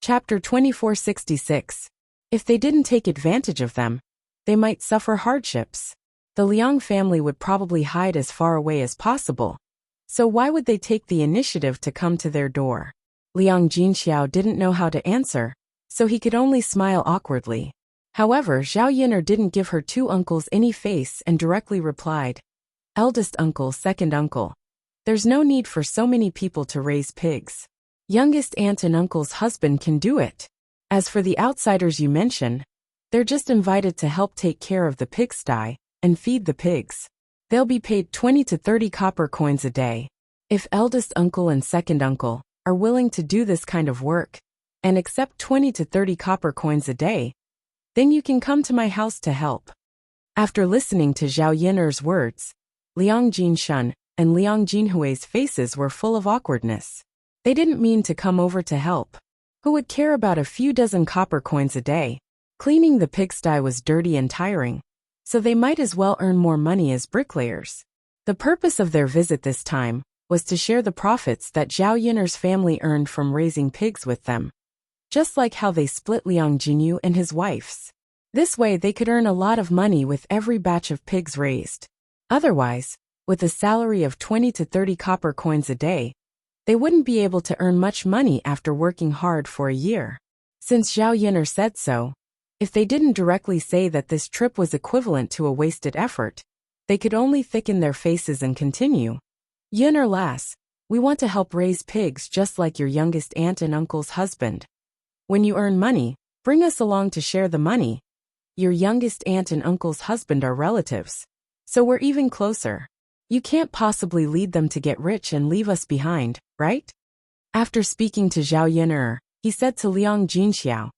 Chapter 2466. If they didn't take advantage of them, they might suffer hardships. The Liang family would probably hide as far away as possible. So why would they take the initiative to come to their door? Liang Jinxiao didn't know how to answer, so he could only smile awkwardly. However, Zhao Yin'er didn't give her two uncles any face and directly replied, "Eldest uncle, second uncle. There's no need for so many people to raise pigs. Youngest aunt and uncle's husband can do it. As for the outsiders you mention, they're just invited to help take care of the pigsty and feed the pigs. They'll be paid 20 to 30 copper coins a day. If eldest uncle and second uncle are willing to do this kind of work and accept 20 to 30 copper coins a day, then you can come to my house to help." After listening to Zhao Yin'er's words, Liang Jinshun and Liang Jinhui's faces were full of awkwardness. They didn't mean to come over to help. Who would care about a few dozen copper coins a day? Cleaning the pigsty was dirty and tiring, so they might as well earn more money as bricklayers. The purpose of their visit this time was to share the profits that Zhao Yin'er's family earned from raising pigs with them, just like how they split Liang Jinyu and his wife's. This way they could earn a lot of money with every batch of pigs raised. Otherwise, with a salary of 20 to 30 copper coins a day, they wouldn't be able to earn much money after working hard for a year. Since Zhao Yin'er said so, if they didn't directly say that this trip was equivalent to a wasted effort, they could only thicken their faces and continue. "Yin'er lass, we want to help raise pigs just like your youngest aunt and uncle's husband. When you earn money, bring us along to share the money. Your youngest aunt and uncle's husband are relatives, so we're even closer. You can't possibly lead them to get rich and leave us behind, right?" After speaking to Zhao Yin'er, he said to Liang Jinxiao,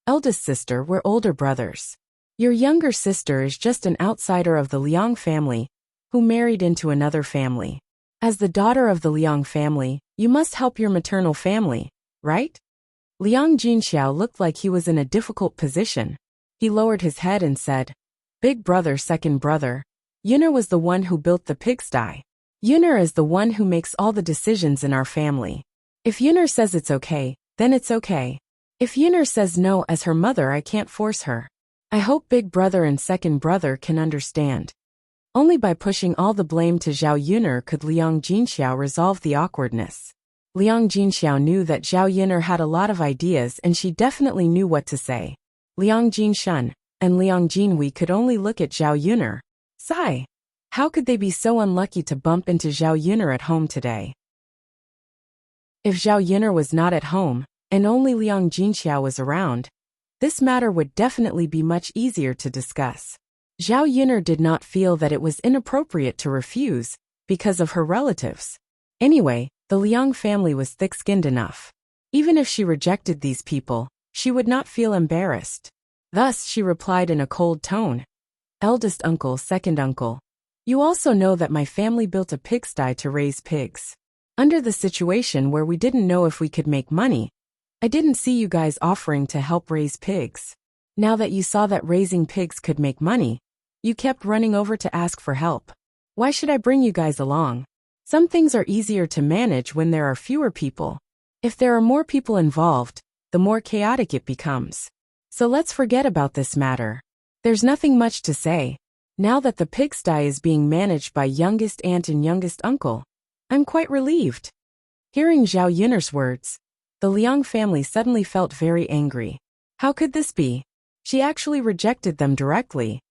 "Eldest sister, we're older brothers. Your younger sister is just an outsider of the Liang family, who married into another family. As the daughter of the Liang family, you must help your maternal family, right?" Liang Jinxiao looked like he was in a difficult position. He lowered his head and said, "Big brother, second brother, Yin'er was the one who built the pigsty. Yin'er is the one who makes all the decisions in our family. If Yin'er says it's okay, then it's okay. If Yin'er says no as her mother, I can't force her. I hope big brother and second brother can understand." Only by pushing all the blame to Zhao Yin'er could Liang Jinxiao resolve the awkwardness. Liang Jinxiao knew that Zhao Yin'er had a lot of ideas and she definitely knew what to say. Liang Jinshun and Liang Jinhui could only look at Zhao Yin'er. Sigh. How could they be so unlucky to bump into Zhao Yin'er at home today? If Zhao Yin'er was not at home, and only Liang Jinxiao was around, this matter would definitely be much easier to discuss. Zhao Yin'er did not feel that it was inappropriate to refuse, because of her relatives. Anyway, the Liang family was thick-skinned enough. Even if she rejected these people, she would not feel embarrassed. Thus she replied in a cold tone, "Eldest uncle, second uncle, you also know that my family built a pigsty to raise pigs. Under the situation where we didn't know if we could make money, I didn't see you guys offering to help raise pigs. Now that you saw that raising pigs could make money, you kept running over to ask for help. Why should I bring you guys along? Some things are easier to manage when there are fewer people. If there are more people involved, the more chaotic it becomes. So let's forget about this matter. There's nothing much to say. Now that the pigsty is being managed by youngest aunt and youngest uncle, I'm quite relieved." Hearing Zhao Yin'er's words, the Liang family suddenly felt very angry. How could this be? She actually rejected them directly.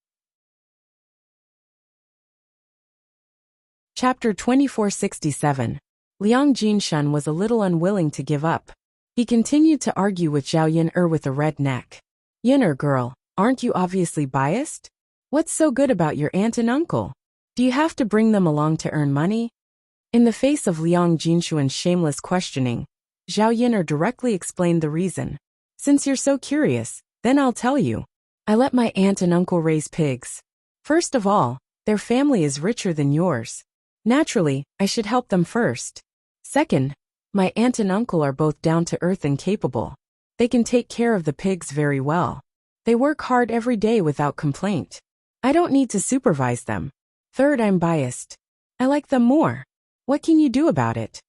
Chapter 2467. Liang Jinshun was a little unwilling to give up. He continued to argue with Zhao Yin'er with a red neck. "Yin'er girl, aren't you obviously biased? What's so good about your aunt and uncle? Do you have to bring them along to earn money?" In the face of Liang Jinshuan's shameless questioning, Zhao Yin'er directly explained the reason. "Since you're so curious, then I'll tell you. I let my aunt and uncle raise pigs. First of all, their family is richer than yours. Naturally, I should help them first. Second, my aunt and uncle are both down to earth and capable. They can take care of the pigs very well. They work hard every day without complaint. I don't need to supervise them. Third, I'm biased. I like them more. What can you do about it?"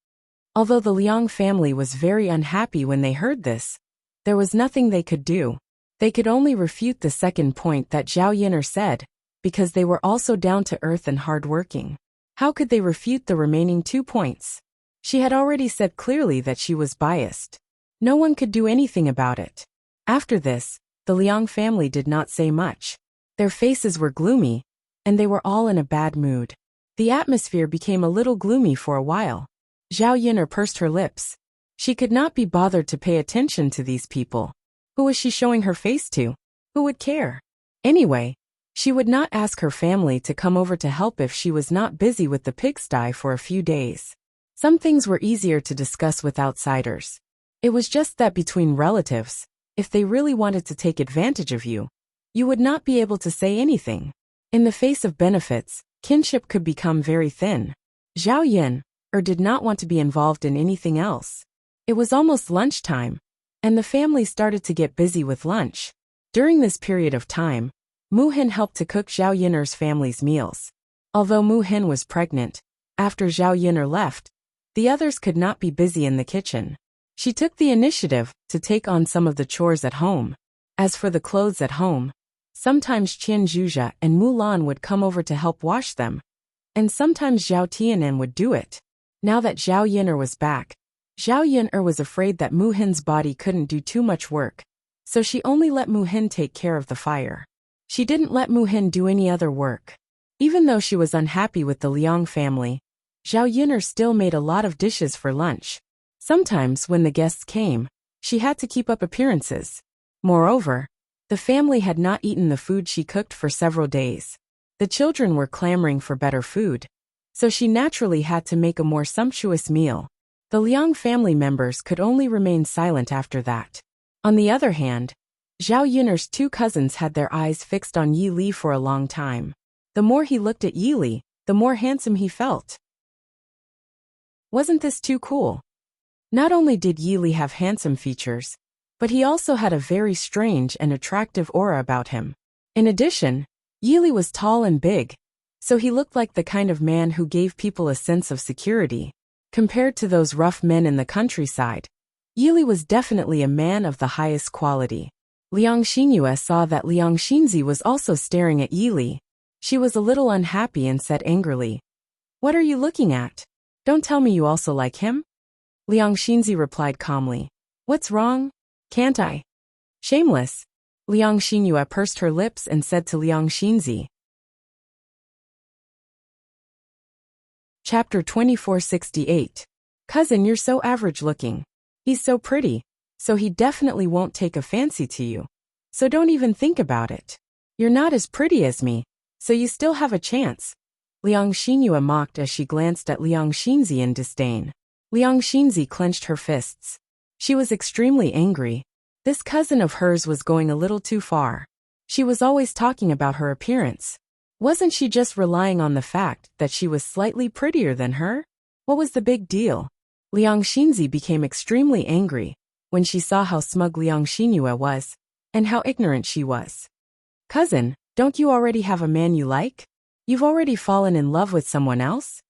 Although the Liang family was very unhappy when they heard this, There was nothing they could do. They could only refute the second point that Zhao Yin'er said, because they were also down to earth and hardworking. How could they refute the remaining 2 points? She had already said clearly that she was biased. No one could do anything about it. After this, the Liang family did not say much. Their faces were gloomy, and they were all in a bad mood. The atmosphere became a little gloomy for a while. Zhao Yin'er pursed her lips. She could not be bothered to pay attention to these people. Who was she showing her face to? Who would care? Anyway, she would not ask her family to come over to help if she was not busy with the pigsty for a few days. Some things were easier to discuss with outsiders. It was just that between relatives, if they really wanted to take advantage of you, you would not be able to say anything. In the face of benefits, kinship could become very thin. Zhao Yin'er did not want to be involved in anything else. It was almost lunchtime, and the family started to get busy with lunch. During this period of time, Mu Hin helped to cook Zhao Yin'er's family's meals. Although Mu Hin was pregnant, after Zhao Yin'er left, the others could not be busy in the kitchen. She took the initiative to take on some of the chores at home. As for the clothes at home, sometimes Qian Zhuzha and Mulan would come over to help wash them, and sometimes Zhao Tianan would do it. Now that Zhao Yin'er was back, Zhao Yin'er was afraid that Mu Hin's body couldn't do too much work, so she only let Mu Hin take care of the fire. She didn't let Mu Hin do any other work. Even though she was unhappy with the Liang family, Zhao Yin'er still made a lot of dishes for lunch. Sometimes when the guests came, she had to keep up appearances. Moreover, the family had not eaten the food she cooked for several days. The children were clamoring for better food, so she naturally had to make a more sumptuous meal. The Liang family members could only remain silent after that. On the other hand, Zhao Yin'er's 2 cousins had their eyes fixed on Yi Li for a long time. The more he looked at Yi Li, the more handsome he felt. Wasn't this too cool? Not only did Yi Li have handsome features, but he also had a very strange and attractive aura about him. In addition, Yi Li was tall and big, so he looked like the kind of man who gave people a sense of security. Compared to those rough men in the countryside, Yi Li was definitely a man of the highest quality. Liang Xinyue saw that Liang Xinzi was also staring at Yi Li. She was a little unhappy and said angrily, "What are you looking at? Don't tell me you also like him?" Liang Xinzi replied calmly, "What's wrong? Can't I?" Shameless. Liang Xinyue pursed her lips and said to Liang Xinzi. Chapter 2468. Cousin, you're so average looking. He's so pretty, so he definitely won't take a fancy to you. So don't even think about it. You're not as pretty as me, so you still have a chance. Liang Xinyue mocked as she glanced at Liang Xinzi in disdain. Liang Xinzi clenched her fists. She was extremely angry. This cousin of hers was going a little too far. She was always talking about her appearance. Wasn't she just relying on the fact that she was slightly prettier than her? What was the big deal? Liang Xinzi became extremely angry when she saw how smug Liang Xinyue was, and how ignorant she was. Cousin, don't you already have a man you like? You've already fallen in love with someone else?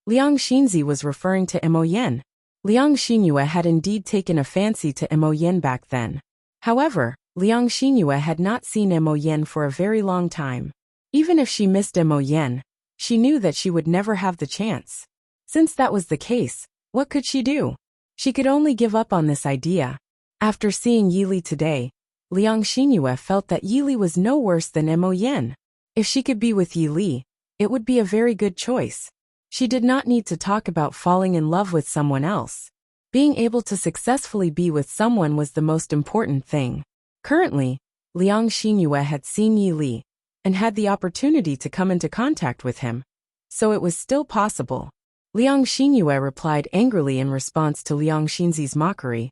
Liang Xinzi was referring to Mo Yen. Liang Xinyue had indeed taken a fancy to Mo Yen back then. However, Liang Xinyue had not seen Mo Yen for a very long time. Even if she missed Mo Yen, she knew that she would never have the chance. Since that was the case, what could she do? She could only give up on this idea. After seeing Yi Li today, Liang Xinyue felt that Yi Li was no worse than Mo Yen. If she could be with Yi Li, it would be a very good choice. She did not need to talk about falling in love with someone else. Being able to successfully be with someone was the most important thing. Currently, Liang Xinyue had seen Yi Li, and had the opportunity to come into contact with him, so it was still possible. Liang Xinyue replied angrily in response to Liang Xinzi's mockery.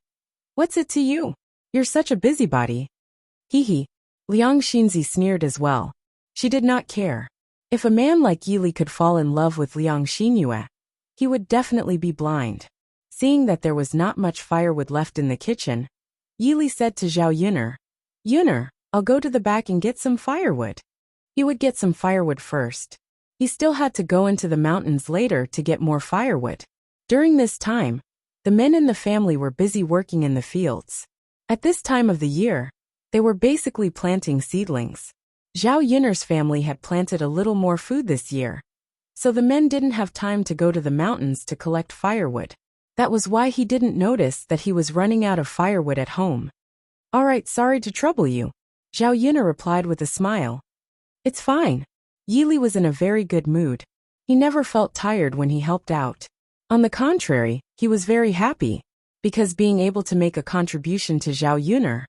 "What's it to you? You're such a busybody." Hee. Liang Xinzi sneered as well. She did not care. If a man like Yi Li could fall in love with Liang Xinyue, he would definitely be blind. Seeing that there was not much firewood left in the kitchen, Yi Li said to Zhao Yin'er, "Yin'er, I'll go to the back and get some firewood." He would get some firewood first. He still had to go into the mountains later to get more firewood. During this time, the men in the family were busy working in the fields. At this time of the year, they were basically planting seedlings. Zhao Yun'er's family had planted a little more food this year, so the men didn't have time to go to the mountains to collect firewood. That was why he didn't notice that he was running out of firewood at home. "All right, sorry to trouble you," Zhao Yun'er replied with a smile. "It's fine." Yili was in a very good mood. He never felt tired when he helped out. On the contrary, he was very happy, because being able to make a contribution to Zhao Yun'er,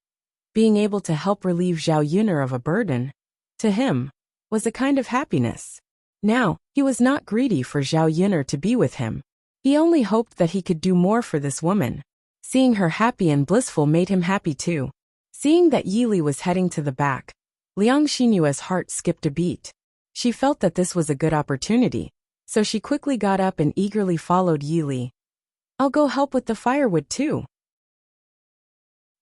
being able to help relieve Zhao Yun'er of a burden, to him, was a kind of happiness. Now, he was not greedy for Zhao Yun'er to be with him. He only hoped that he could do more for this woman. Seeing her happy and blissful made him happy too. Seeing that Yili was heading to the back, Liang Xinyue's heart skipped a beat. She felt that this was a good opportunity, so she quickly got up and eagerly followed Yili. "I'll go help with the firewood too."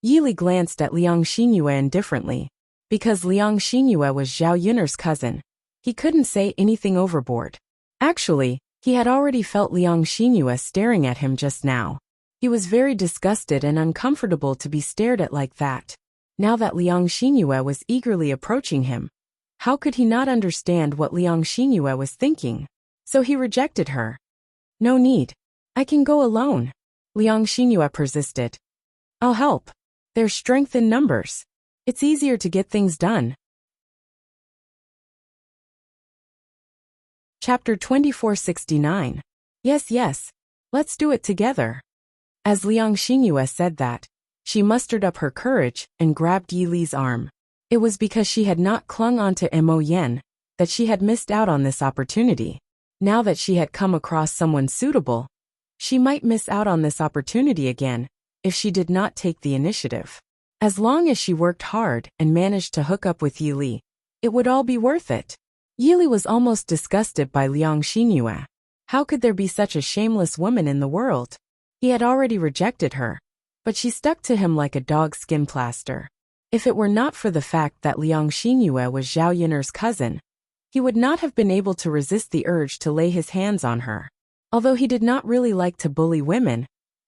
Yili glanced at Liang Xinyue indifferently. Because Liang Xinyue was Zhao Yun'er's cousin, he couldn't say anything overboard. Actually, he had already felt Liang Xinyue staring at him just now. He was very disgusted and uncomfortable to be stared at like that. Now that Liang Xinyue was eagerly approaching him, how could he not understand what Liang Xinyue was thinking? So he rejected her. "No need. I can go alone," Liang Xinyue persisted. "I'll help. There's strength in numbers. It's easier to get things done." Chapter 2469. Yes, let's do it together. As Liang Xinyue said that, she mustered up her courage and grabbed Yili's arm. It was because she had not clung onto Mo Yen that she had missed out on this opportunity. Now that she had come across someone suitable, she might miss out on this opportunity again if she did not take the initiative. As long as she worked hard and managed to hook up with Yili, it would all be worth it. Yili was almost disgusted by Liang Xinyue. How could there be such a shameless woman in the world? He had already rejected her, but she stuck to him like a dog's skin plaster. If it were not for the fact that Liang Xinyue was Zhao Yun'er's cousin, he would not have been able to resist the urge to lay his hands on her. Although he did not really like to bully women,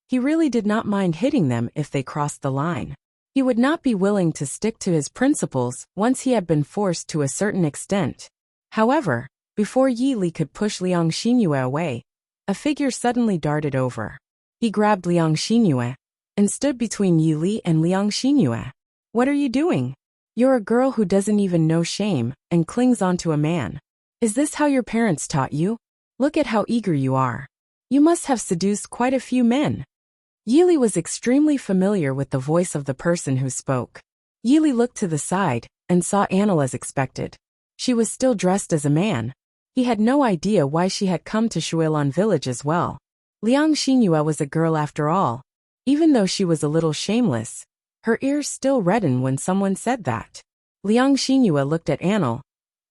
he really did not mind hitting them if they crossed the line. He would not be willing to stick to his principles once he had been forced to a certain extent. However, before Yili could push Liang Xinyue away, a figure suddenly darted over. He grabbed Liang Xinyue and stood between Yili and Liang Xinyue. "What are you doing? You're a girl who doesn't even know shame and clings onto a man. Is this how your parents taught you? Look at how eager you are. You must have seduced quite a few men." Yili was extremely familiar with the voice of the person who spoke. Yili looked to the side and saw Anil as expected. She was still dressed as a man. He had no idea why she had come to Shuilan village as well. Liang Xinyue was a girl after all. Even though she was a little shameless, her ears still reddened when someone said that. Liang Xinyue looked at Anil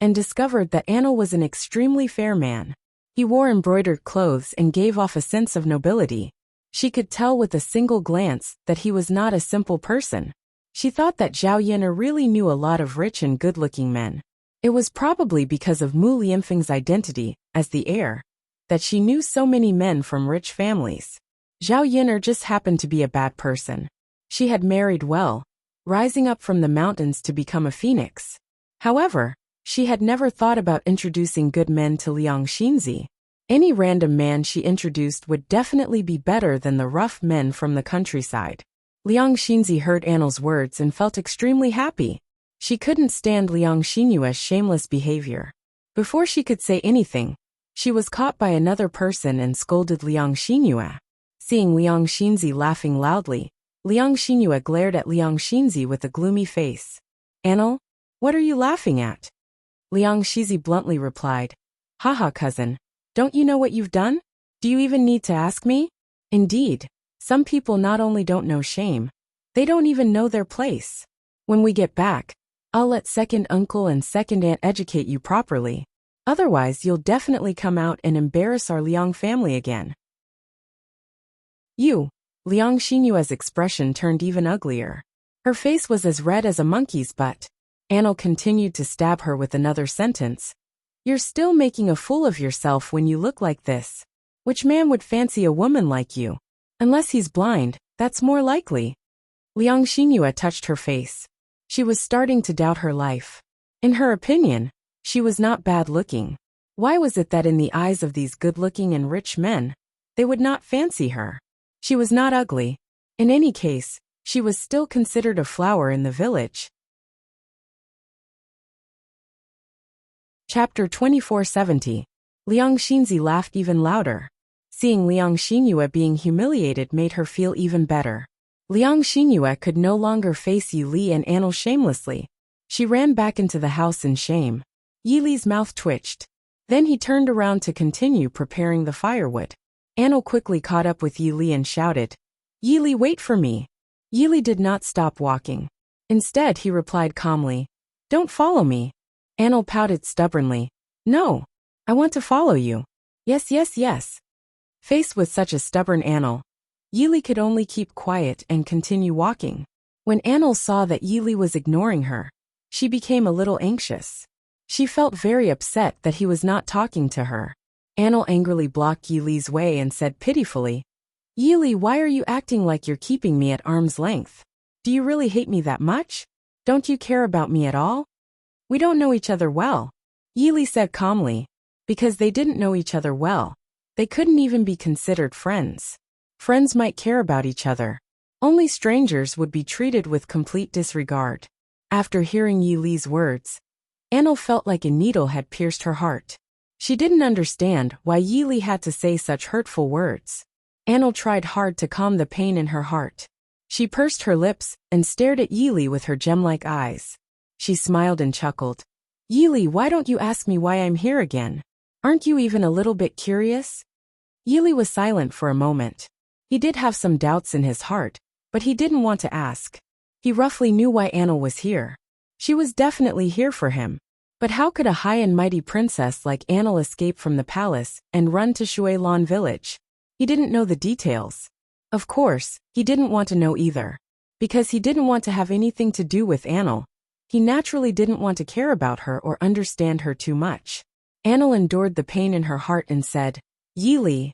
and discovered that Anil was an extremely fair man. He wore embroidered clothes and gave off a sense of nobility. She could tell with a single glance that he was not a simple person. She thought that Zhao Yun'er really knew a lot of rich and good-looking men. It was probably because of Mu Lianfeng's identity as the heir that she knew so many men from rich families. Zhao Yun'er just happened to be a bad person. She had married well, rising up from the mountains to become a phoenix. However, she had never thought about introducing good men to Liang Xinzi. Any random man she introduced would definitely be better than the rough men from the countryside. Liang Xinzi heard Anil's words and felt extremely happy. She couldn't stand Liang Xinyue's shameless behavior. Before she could say anything, she was caught by another person and scolded Liang Xinyue. Seeing Liang Xinzi laughing loudly, Liang Xinyue glared at Liang Xinzi with a gloomy face. "Anil, what are you laughing at?" Liang Xinzi bluntly replied, "Haha, cousin. Don't you know what you've done? Do you even need to ask me?" Indeed, some people not only don't know shame, they don't even know their place. When we get back, I'll let second uncle and second aunt educate you properly. Otherwise, you'll definitely come out and embarrass our Liang family again. You. Liang Xinyue's expression turned even uglier. Her face was as red as a monkey's butt. Anil continued to stab her with another sentence. "You're still making a fool of yourself when you look like this. Which man would fancy a woman like you? Unless he's blind, that's more likely." Liang Xingyue touched her face. She was starting to doubt her life. In her opinion, she was not bad-looking. Why was it that in the eyes of these good-looking and rich men, they would not fancy her? She was not ugly. In any case, she was still considered a flower in the village. Chapter 2470. Liang Xinzi laughed even louder. Seeing Liang Xingyue being humiliated made her feel even better. Liang Xingyue could no longer face Yi Li and Anil shamelessly. She ran back into the house in shame. Yi Li's mouth twitched. Then he turned around to continue preparing the firewood. Anil quickly caught up with Yi Li and shouted, "Yi Li, wait for me." Yi Li did not stop walking. Instead, he replied calmly, "Don't follow me." Anil pouted stubbornly, "No, I want to follow you." "Yes, yes, yes." Faced with such a stubborn Anil, Yi Li could only keep quiet and continue walking. When Anil saw that Yi Li was ignoring her, she became a little anxious. She felt very upset that he was not talking to her. Anil angrily blocked Yi Li's way and said pitifully, "Yi Li, why are you acting like you're keeping me at arm's length? Do you really hate me that much? Don't you care about me at all?" "We don't know each other well," Yi Li said calmly. Because they didn't know each other well, they couldn't even be considered friends. Friends might care about each other. Only strangers would be treated with complete disregard. After hearing Yi Li's words, Anil felt like a needle had pierced her heart. She didn't understand why Yi Li had to say such hurtful words. Anil tried hard to calm the pain in her heart. She pursed her lips and stared at Yi Li with her gem-like eyes. She smiled and chuckled. "Yi Li, why don't you ask me why I'm here again? Aren't you even a little bit curious?" Yi Li was silent for a moment. He did have some doubts in his heart, but he didn't want to ask. He roughly knew why Anil was here. She was definitely here for him. But how could a high and mighty princess like Anil escape from the palace and run to Shuilan village? He didn't know the details. Of course, he didn't want to know either. Because he didn't want to have anything to do with Anil. He naturally didn't want to care about her or understand her too much. Anil endured the pain in her heart and said, "Yi Li,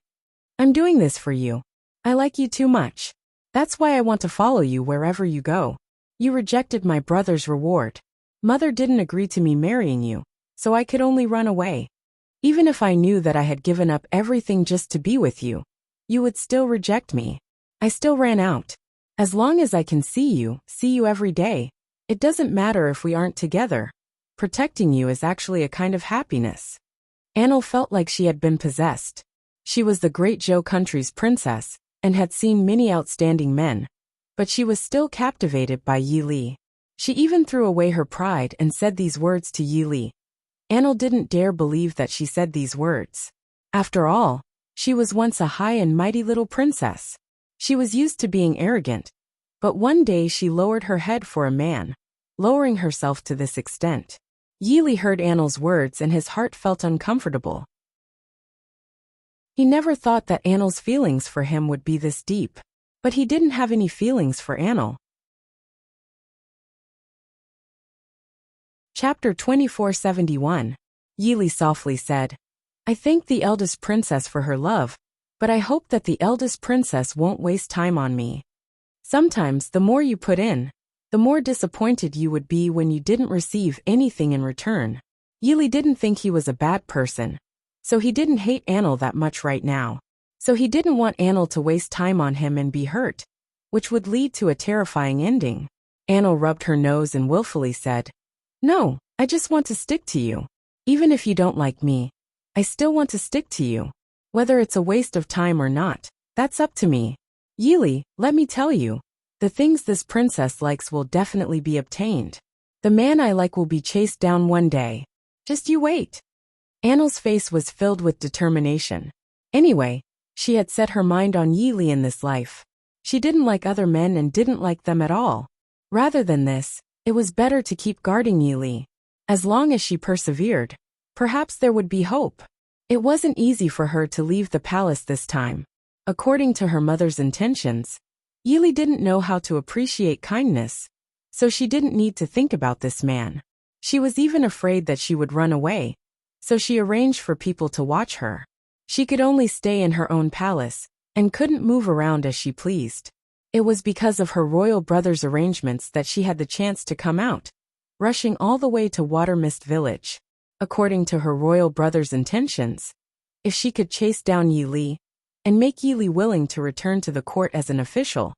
I'm doing this for you. I like you too much. That's why I want to follow you wherever you go. You rejected my brother's reward. Mother didn't agree to me marrying you, so I could only run away. Even if I knew that I had given up everything just to be with you, you would still reject me. I still ran out. As long as I can see you every day, it doesn't matter if we aren't together. Protecting you is actually a kind of happiness." Anil felt like she had been possessed. She was the great Zhou country's princess and had seen many outstanding men, but she was still captivated by Yi Li. She even threw away her pride and said these words to Yi Li. Anil didn't dare believe that she said these words. After all, she was once a high and mighty little princess. She was used to being arrogant, but one day she lowered her head for a man, lowering herself to this extent. Yi Li heard Anil's words and his heart felt uncomfortable. He never thought that Anil's feelings for him would be this deep, but he didn't have any feelings for Anil. Chapter 2471. Yi Li softly said, "I thank the eldest princess for her love, but I hope that the eldest princess won't waste time on me. Sometimes the more you put in, the more disappointed you would be when you didn't receive anything in return." Yi Li didn't think he was a bad person, so he didn't hate Anil that much right now. So he didn't want Anil to waste time on him and be hurt, which would lead to a terrifying ending. Anil rubbed her nose and willfully said, "No, I just want to stick to you. Even if you don't like me, I still want to stick to you. Whether it's a waste of time or not, that's up to me. Yi Li, let me tell you, the things this princess likes will definitely be obtained. The man I like will be chased down one day. Just you wait." Anil's face was filled with determination. Anyway, she had set her mind on Yi Li in this life. She didn't like other men and didn't like them at all. Rather than this, it was better to keep guarding Yi Li. As long as she persevered, perhaps there would be hope. It wasn't easy for her to leave the palace this time. According to her mother's intentions, Yi Li didn't know how to appreciate kindness, so she didn't need to think about this man. She was even afraid that she would run away, so she arranged for people to watch her. She could only stay in her own palace and couldn't move around as she pleased. It was because of her royal brother's arrangements that she had the chance to come out, rushing all the way to Water Mist Village. According to her royal brother's intentions, if she could chase down Yi Li and make Yi Li willing to return to the court as an official,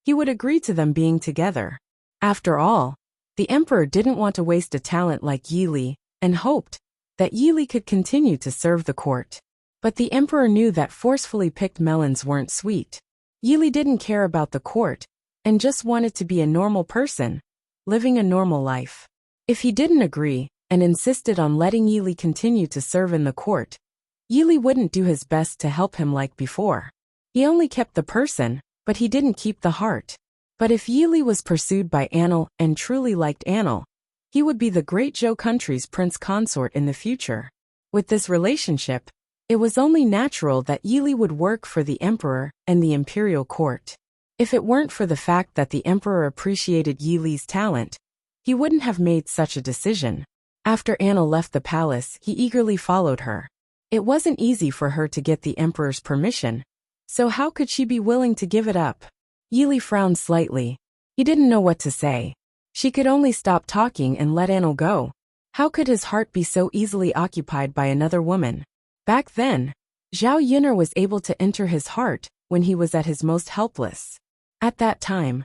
he would agree to them being together. After all, the emperor didn't want to waste a talent like Yi Li and hoped that Yi Li could continue to serve the court. But the emperor knew that forcefully picked melons weren't sweet. Yi Li didn't care about the court and just wanted to be a normal person, living a normal life. If he didn't agree and insisted on letting Yi Li continue to serve in the court, Yi Li wouldn't do his best to help him like before. He only kept the person, but he didn't keep the heart. But if Yi Li was pursued by Anil and truly liked Anil, he would be the great Zhou country's prince consort in the future. With this relationship, it was only natural that Yi Li would work for the emperor and the imperial court. If it weren't for the fact that the emperor appreciated Yi Li's talent, he wouldn't have made such a decision. After Anil left the palace, he eagerly followed her. It wasn't easy for her to get the emperor's permission, so how could she be willing to give it up? Yi Li frowned slightly. He didn't know what to say. She could only stop talking and let Anil go. How could his heart be so easily occupied by another woman? Back then, Zhao Yun'er was able to enter his heart when he was at his most helpless. At that time,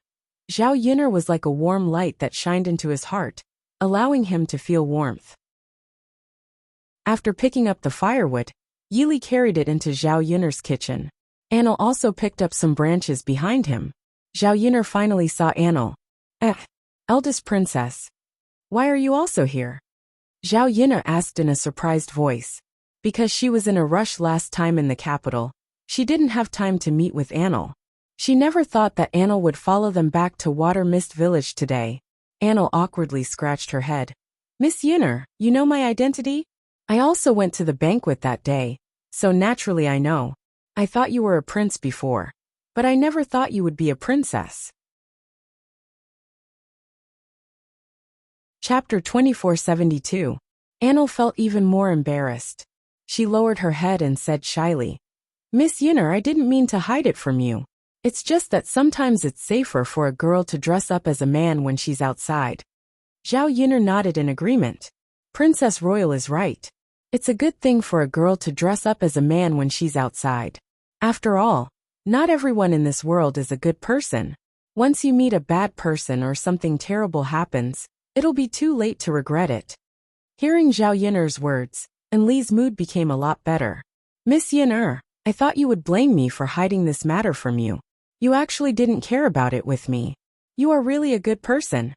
Zhao Yun'er was like a warm light that shined into his heart, allowing him to feel warmth. After picking up the firewood, Yi Li carried it into Zhao Yun'er's kitchen. Anil also picked up some branches behind him. Zhao Yun'er finally saw Anil. Eldest princess. Why are you also here? Zhao Yun'er asked in a surprised voice. Because she was in a rush last time in the capital, she didn't have time to meet with Anil. She never thought that Anil would follow them back to Water Mist Village today. Anil awkwardly scratched her head. Miss Yun'er, you know my identity? I also went to the banquet that day, so naturally I know. I thought you were a prince before, but I never thought you would be a princess. Chapter 2472. Anil felt even more embarrassed. She lowered her head and said shyly, Miss Yun'er, I didn't mean to hide it from you. It's just that sometimes it's safer for a girl to dress up as a man when she's outside. Zhao Yun'er nodded in agreement. Princess Royal is right. It's a good thing for a girl to dress up as a man when she's outside. After all, not everyone in this world is a good person. Once you meet a bad person or something terrible happens, it'll be too late to regret it. Hearing Zhao Yun'er's words, Li's mood became a lot better. Miss Yun'er, I thought you would blame me for hiding this matter from you. You actually didn't care about it with me. You are really a good person.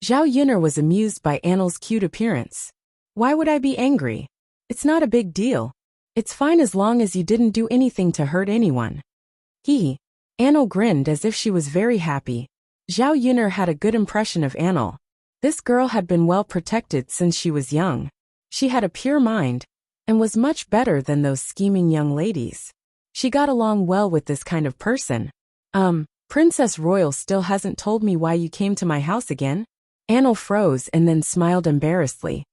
Zhao Yun'er was amused by Anil's cute appearance. Why would I be angry? It's not a big deal. It's fine as long as you didn't do anything to hurt anyone. He. Anil grinned as if she was very happy. Zhao Yun'er had a good impression of Anil. This girl had been well protected since she was young. She had a pure mind, and was much better than those scheming young ladies. She got along well with this kind of person. Princess Royal still hasn't told me why you came to my house again? Anil froze and then smiled embarrassedly.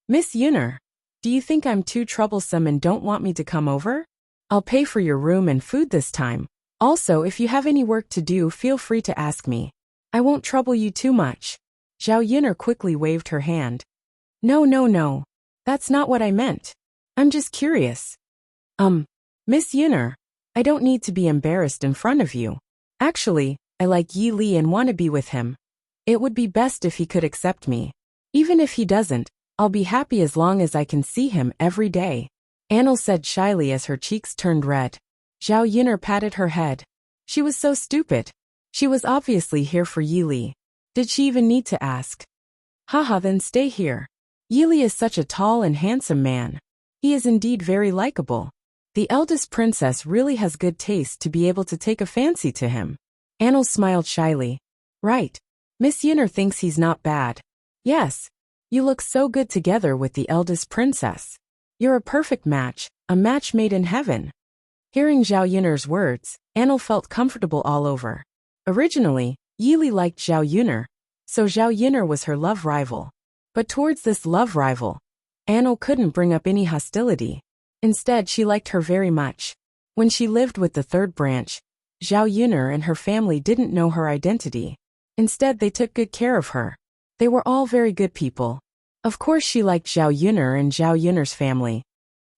Miss Yun'er, do you think I'm too troublesome and don't want me to come over? I'll pay for your room and food this time. Also, if you have any work to do, feel free to ask me. I won't trouble you too much. Zhao Yun'er quickly waved her hand. No. That's not what I meant. I'm just curious. Miss Yun'er, I don't need to be embarrassed in front of you. Actually, I like Yi Li and want to be with him. It would be best if he could accept me. Even if he doesn't, I'll be happy as long as I can see him every day. Anil said shyly as her cheeks turned red. Zhao Yun'er patted her head. She was so stupid. She was obviously here for Yi Li. Did she even need to ask? Haha, then stay here. Yi Li is such a tall and handsome man. He is indeed very likable. The eldest princess really has good taste to be able to take a fancy to him. Anil smiled shyly. Right. Miss Yun'er thinks he's not bad. Yes. You look so good together with the eldest princess. You're a perfect match, a match made in heaven. Hearing Zhao Yun'er's words, Anil felt comfortable all over. Originally, Yi Li liked Zhao Yun'er, so Zhao Yun'er was her love rival. But towards this love rival, Anil couldn't bring up any hostility. Instead, she liked her very much. When she lived with the third branch, Zhao Yuner and her family didn't know her identity. Instead, they took good care of her. They were all very good people. Of course she liked Zhao Yuner and Zhao Yuner's family.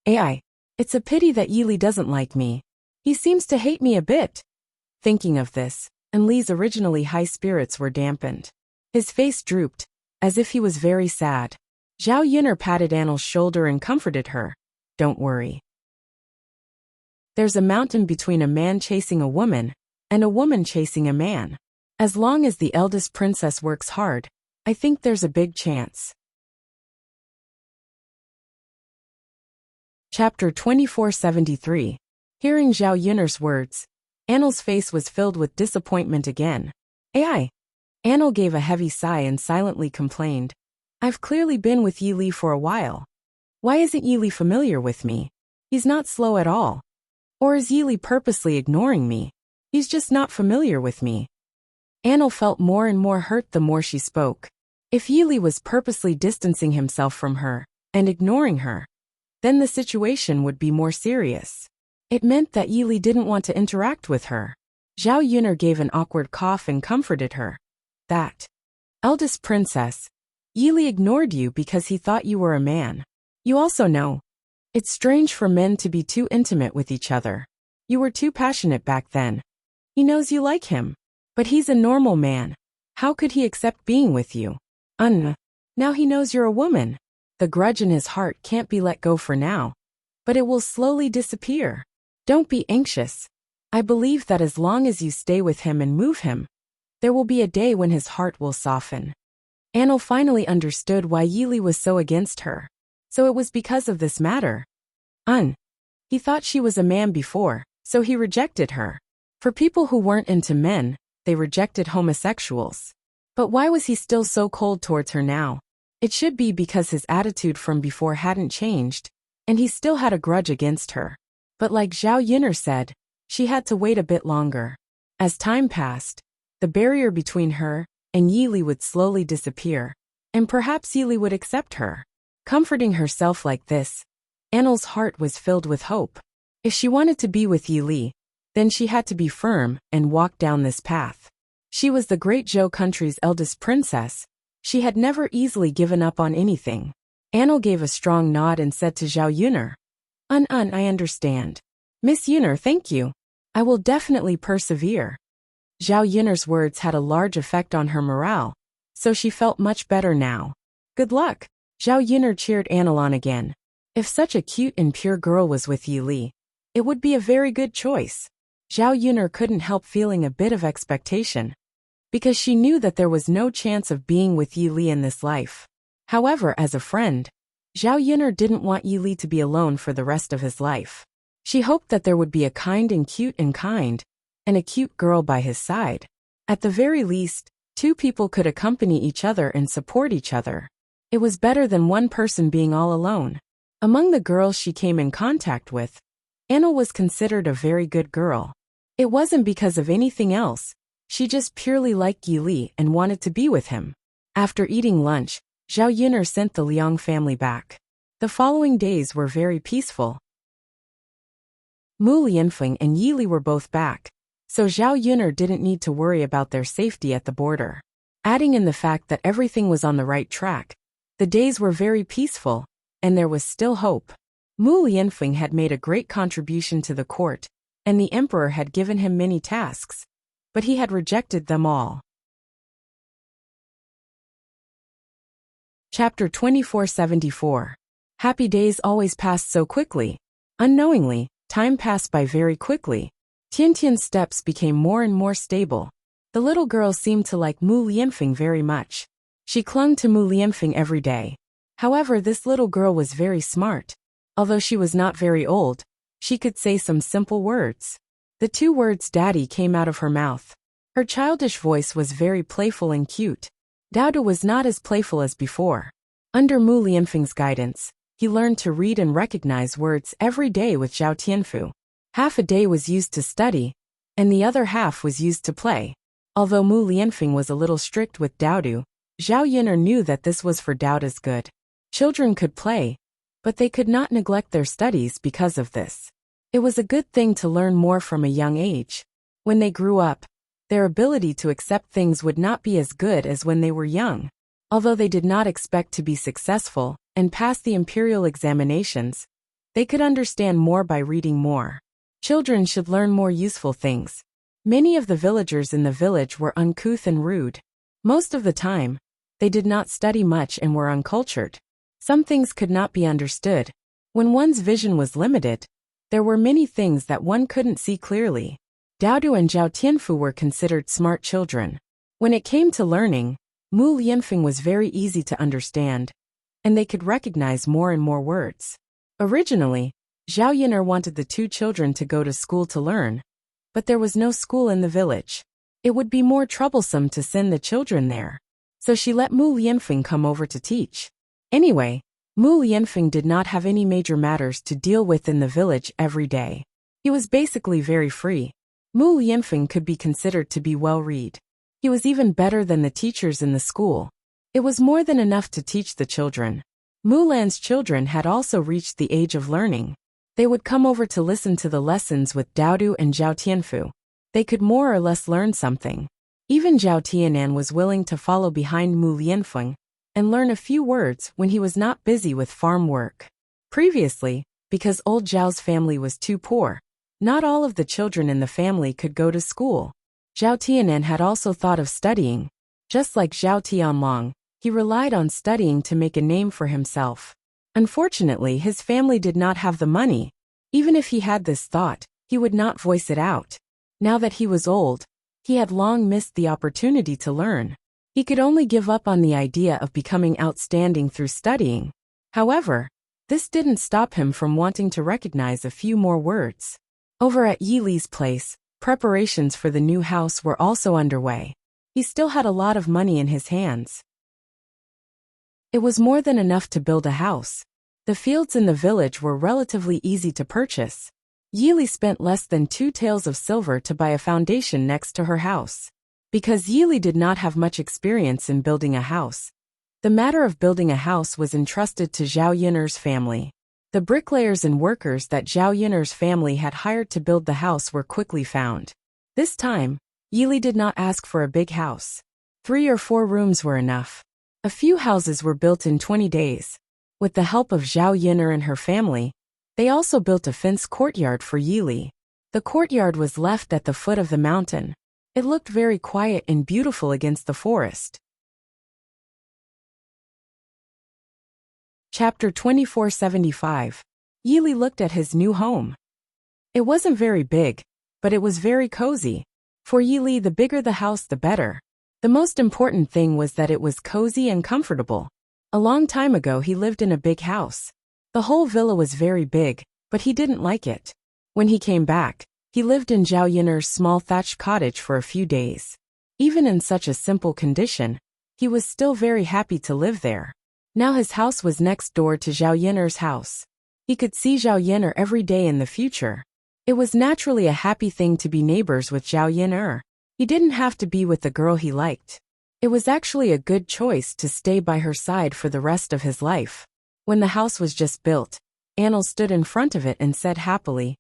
AI. It's a pity that Yili doesn't like me. He seems to hate me a bit. Thinking of this, Enli's originally high spirits were dampened. His face drooped, as if he was very sad. Zhao Yuner patted Annel's shoulder and comforted her. Don't worry. There's a mountain between a man chasing a woman and a woman chasing a man. As long as the eldest princess works hard, I think there's a big chance. Chapter 2473. Hearing Zhao Yuner's words, Annel's face was filled with disappointment again. AI. Annel gave a heavy sigh and silently complained. I've clearly been with Yili for a while. Why isn't Yili familiar with me? He's not slow at all. Or is Yili purposely ignoring me? He's just not familiar with me. Annel felt more and more hurt the more she spoke. If Yili was purposely distancing himself from her and ignoring her, then the situation would be more serious. It meant that Yili didn't want to interact with her. Zhao Yuner gave an awkward cough and comforted her. That eldest princess, Yili ignored you because he thought you were a man. You also know, it's strange for men to be too intimate with each other. You were too passionate back then. He knows you like him, but he's a normal man. How could he accept being with you? Now he knows you're a woman. The grudge in his heart can't be let go for now, but it will slowly disappear. Don't be anxious. I believe that as long as you stay with him and move him, there will be a day when his heart will soften. Annel finally understood why Yili was so against her. So it was because of this matter. He thought she was a man before, so he rejected her. For people who weren't into men, they rejected homosexuals. But why was he still so cold towards her now? It should be because his attitude from before hadn't changed, and he still had a grudge against her. But like Zhao Yuner said, she had to wait a bit longer. As time passed, the barrier between her and Yili would slowly disappear, and perhaps Yili would accept her. Comforting herself like this, Annel's heart was filled with hope. If she wanted to be with Yili, then she had to be firm and walk down this path. She was the great Zhou country's eldest princess. She had never easily given up on anything. Annel gave a strong nod and said to Zhao Yuner, I understand. Miss Yuner, thank you. I will definitely persevere. Zhao Yuner's words had a large effect on her morale, so she felt much better now. Good luck. Zhao Yuner cheered Annel on again. If such a cute and pure girl was with Yili, it would be a very good choice. Zhao Yuner couldn't help feeling a bit of expectation, because she knew that there was no chance of being with Yili in this life. However, as a friend, Zhao Yuner didn't want Yili to be alone for the rest of his life. She hoped that there would be a kind and a cute girl by his side. At the very least, two people could accompany each other and support each other. It was better than one person being all alone. Among the girls she came in contact with, Annel was considered a very good girl. It wasn't because of anything else. She just purely liked Yili and wanted to be with him. After eating lunch, Zhao Yuner sent the Liang family back. The following days were very peaceful. Mu Lianfeng and Yili were both back, so Zhao Yuner didn't need to worry about their safety at the border. Adding in the fact that everything was on the right track, the days were very peaceful, and there was still hope. Mu Lianfeng had made a great contribution to the court, and the emperor had given him many tasks, but he had rejected them all. Chapter 2474. Happy days always passed so quickly. Unknowingly, time passed by very quickly. Tiantian's steps became more and more stable. The little girl seemed to like Mu Lianfeng very much. She clung to Mu Lianfeng every day. However, this little girl was very smart. Although she was not very old, she could say some simple words. The two words daddy came out of her mouth. Her childish voice was very playful and cute. Daodu was not as playful as before. Under Mu Lianfeng's guidance, he learned to read and recognize words every day with Zhao Tianfu. Half a day was used to study, and the other half was used to play. Although Mu Lianfeng was a little strict with Daodu, Zhao Yuner knew that this was for Daodu's good. Children could play, but they could not neglect their studies because of this. It was a good thing to learn more from a young age. When they grew up, their ability to accept things would not be as good as when they were young. Although they did not expect to be successful and pass the imperial examinations, they could understand more by reading more. Children should learn more useful things. Many of the villagers in the village were uncouth and rude. Most of the time, they did not study much and were uncultured. Some things could not be understood. When one's vision was limited, there were many things that one couldn't see clearly. Daodu and Zhao Tianfu were considered smart children. When it came to learning, Mu Lianfeng was very easy to understand, and they could recognize more and more words. Originally, Zhao Yinar wanted the two children to go to school to learn, but there was no school in the village. It would be more troublesome to send the children there. So she let Mu Lianfeng come over to teach. Anyway, Mu Lianfeng did not have any major matters to deal with in the village every day. He was basically very free. Mu Lianfeng could be considered to be well-read. He was even better than the teachers in the school. It was more than enough to teach the children. Mulan's children had also reached the age of learning. They would come over to listen to the lessons with Daodu and Zhao Tianfu. They could more or less learn something. Even Zhao Tianan was willing to follow behind Mu Lianfeng and learn a few words when he was not busy with farm work. Previously, because old Zhao's family was too poor, not all of the children in the family could go to school. Zhao Tianan had also thought of studying. Just like Zhao Tianlong, he relied on studying to make a name for himself. Unfortunately, his family did not have the money. Even if he had this thought, he would not voice it out. Now that he was old, he had long missed the opportunity to learn. He could only give up on the idea of becoming outstanding through studying. However, this didn't stop him from wanting to recognize a few more words. Over at Yi Li's place, preparations for the new house were also underway. He still had a lot of money in his hands. It was more than enough to build a house. The fields in the village were relatively easy to purchase. Yi Li spent less than 2 taels of silver to buy a foundation next to her house. Because Yi Li did not have much experience in building a house, the matter of building a house was entrusted to Zhao Yin'er's family. The bricklayers and workers that Zhao Yin'er's family had hired to build the house were quickly found. This time, Yi Li did not ask for a big house. 3 or 4 rooms were enough. A few houses were built in 20 days. With the help of Zhao Yin'er and her family, they also built a fenced courtyard for Yi Li. The courtyard was left at the foot of the mountain. It looked very quiet and beautiful against the forest. Chapter 2475. Yi Li looked at his new home. It wasn't very big, but it was very cozy. For Yi Li, the bigger the house, the better. The most important thing was that it was cozy and comfortable. A long time ago, he lived in a big house. The whole villa was very big, but he didn't like it. When he came back, he lived in Zhao Yin'er's small thatched cottage for a few days. Even in such a simple condition, he was still very happy to live there. Now his house was next door to Zhao Yin'er's house. He could see Zhao Yin'er every day in the future. It was naturally a happy thing to be neighbors with Zhao Yin'er. He didn't have to be with the girl he liked. It was actually a good choice to stay by her side for the rest of his life. When the house was just built, Anil stood in front of it and said happily,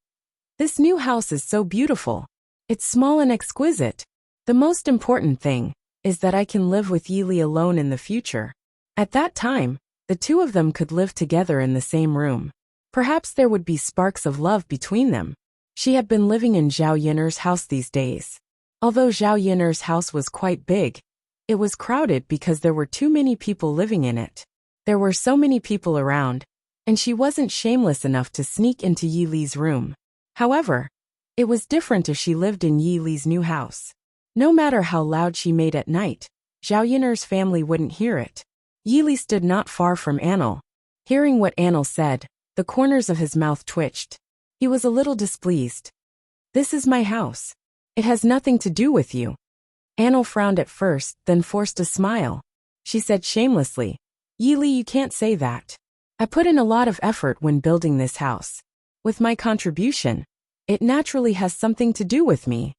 "This new house is so beautiful. It's small and exquisite. The most important thing is that I can live with Yi Li alone in the future." At that time, the two of them could live together in the same room. Perhaps there would be sparks of love between them. She had been living in Zhao Yin'er's house these days. Although Zhao Yin'er's house was quite big, it was crowded because there were too many people living in it. There were so many people around, and she wasn't shameless enough to sneak into Yi Li's room. However, it was different if she lived in Yi Li's new house. No matter how loud she made at night, Zhao Yin'er's family wouldn't hear it. Yi Li stood not far from Anil. Hearing what Anil said, the corners of his mouth twitched. He was a little displeased. "This is my house. It has nothing to do with you." Anil frowned at first, then forced a smile. She said shamelessly, "Yi Li, you can't say that. I put in a lot of effort when building this house. With my contribution, it naturally has something to do with me."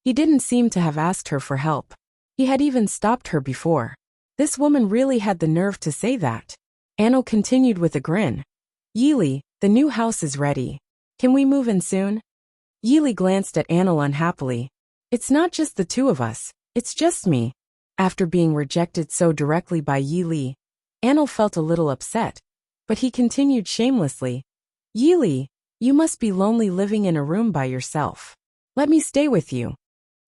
He didn't seem to have asked her for help. He had even stopped her before. This woman really had the nerve to say that. Anil continued with a grin. "Yi Li, the new house is ready. Can we move in soon?" Yili glanced at Anil unhappily. It's not just the two of us, it's just me. After being rejected so directly by Yili, Anil felt a little upset, but he continued shamelessly. Yili, you must be lonely living in a room by yourself. Let me stay with you.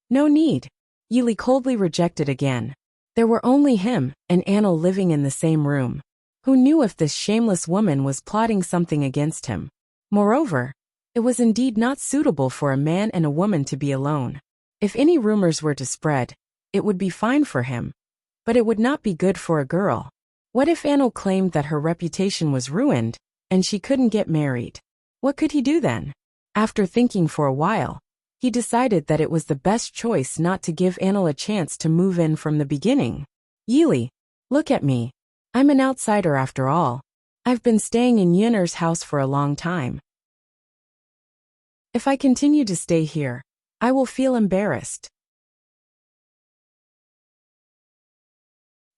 No need. Yili coldly rejected again. There were only him and Anil living in the same room. Who knew if this shameless woman was plotting something against him? Moreover, it was indeed not suitable for a man and a woman to be alone. If any rumors were to spread, it would be fine for him, but it would not be good for a girl. What if Anil claimed that her reputation was ruined, and she couldn't get married? What could he do then? After thinking for a while, he decided that it was the best choice not to give Anil a chance to move in from the beginning. Yili, look at me. I'm an outsider after all. I've been staying in Yunner's house for a long time. If I continue to stay here, I will feel embarrassed.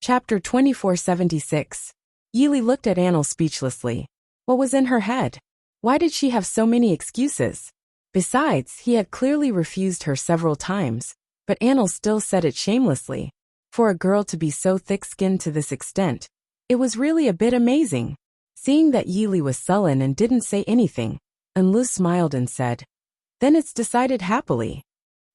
Chapter 2476. Yili looked at Anil speechlessly. What was in her head? Why did she have so many excuses? Besides, he had clearly refused her several times, but Anil still said it shamelessly. For a girl to be so thick-skinned to this extent, it was really a bit amazing. Seeing that Yili was sullen and didn't say anything, Anlu smiled and said, "Then it's decided happily."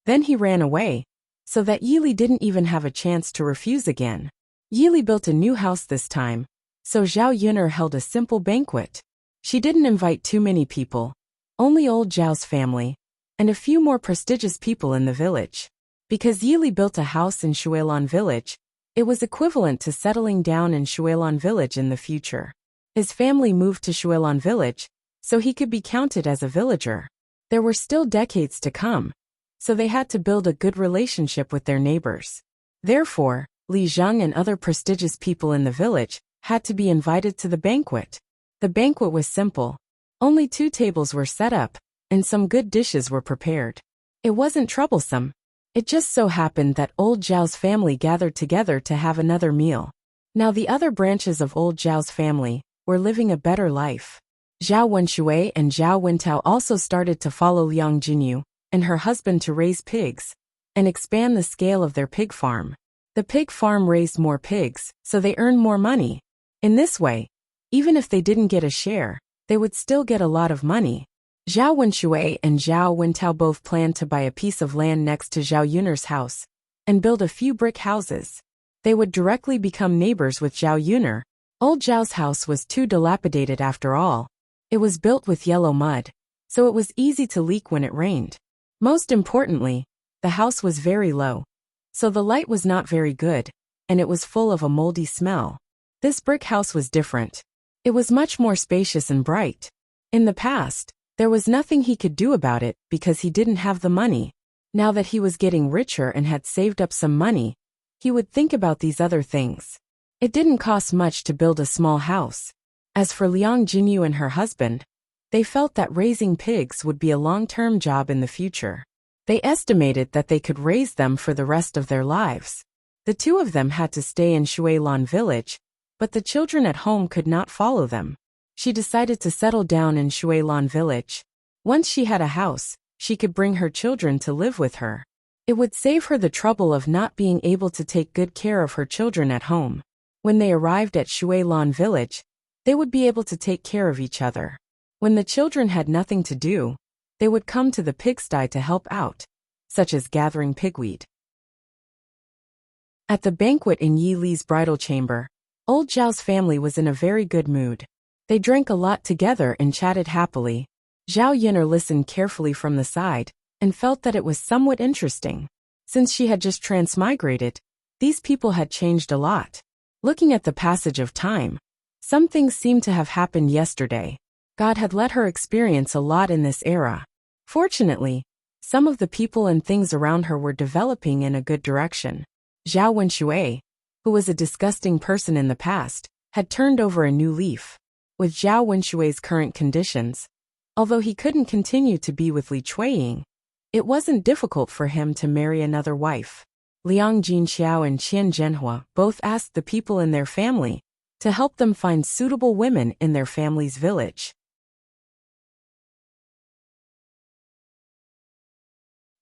Then he ran away, so that Yili didn't even have a chance to refuse again. Yili built a new house this time, so Zhao Yunner held a simple banquet. She didn't invite too many people, only old Zhao's family, and a few more prestigious people in the village. Because Yili built a house in Shuilan village, it was equivalent to settling down in Shuilan village in the future. His family moved to Shuilan village, so he could be counted as a villager. There were still decades to come, so they had to build a good relationship with their neighbors. Therefore, Li Zheng and other prestigious people in the village had to be invited to the banquet. The banquet was simple. Only 2 tables were set up, and some good dishes were prepared. It wasn't troublesome. It just so happened that old Zhao's family gathered together to have another meal. Now the other branches of old Zhao's family were living a better life. Zhao Wenshui and Zhao Wentao also started to follow Liang Jinyu and her husband to raise pigs and expand the scale of their pig farm. The pig farm raised more pigs, so they earned more money. In this way, even if they didn't get a share, they would still get a lot of money. Zhao Wenshui and Zhao Wentao both planned to buy a piece of land next to Zhao Yunner's house and build a few brick houses. They would directly become neighbors with Zhao Yunner. Old Zhao's house was too dilapidated after all. It was built with yellow mud, so it was easy to leak when it rained. Most importantly, the house was very low, so the light was not very good, and it was full of a moldy smell. This brick house was different. It was much more spacious and bright. In the past, there was nothing he could do about it because he didn't have the money. Now that he was getting richer and had saved up some money, he would think about these other things. It didn't cost much to build a small house. As for Liang Jinyu and her husband, they felt that raising pigs would be a long-term job in the future. They estimated that they could raise them for the rest of their lives. The 2 of them had to stay in Shuilan village, but the children at home could not follow them. She decided to settle down in Shuilan village. Once she had a house, she could bring her children to live with her. It would save her the trouble of not being able to take good care of her children at home. When they arrived at Shuilan village, they would be able to take care of each other. When the children had nothing to do, they would come to the pigsty to help out, such as gathering pigweed. At the banquet in Yi Li's bridal chamber, old Zhao's family was in a very good mood. They drank a lot together and chatted happily. Zhao Yunner listened carefully from the side and felt that it was somewhat interesting. Since she had just transmigrated, these people had changed a lot. Looking at the passage of time, some things seemed to have happened yesterday. God had let her experience a lot in this era. Fortunately, some of the people and things around her were developing in a good direction. Zhao Wenshui, who was a disgusting person in the past, had turned over a new leaf. With Zhao Wenshui's current conditions, although he couldn't continue to be with Li Chuiying, it wasn't difficult for him to marry another wife. Liang Jinxiao and Qian Zhenhua both asked the people in their family to help them find suitable women in their family's village.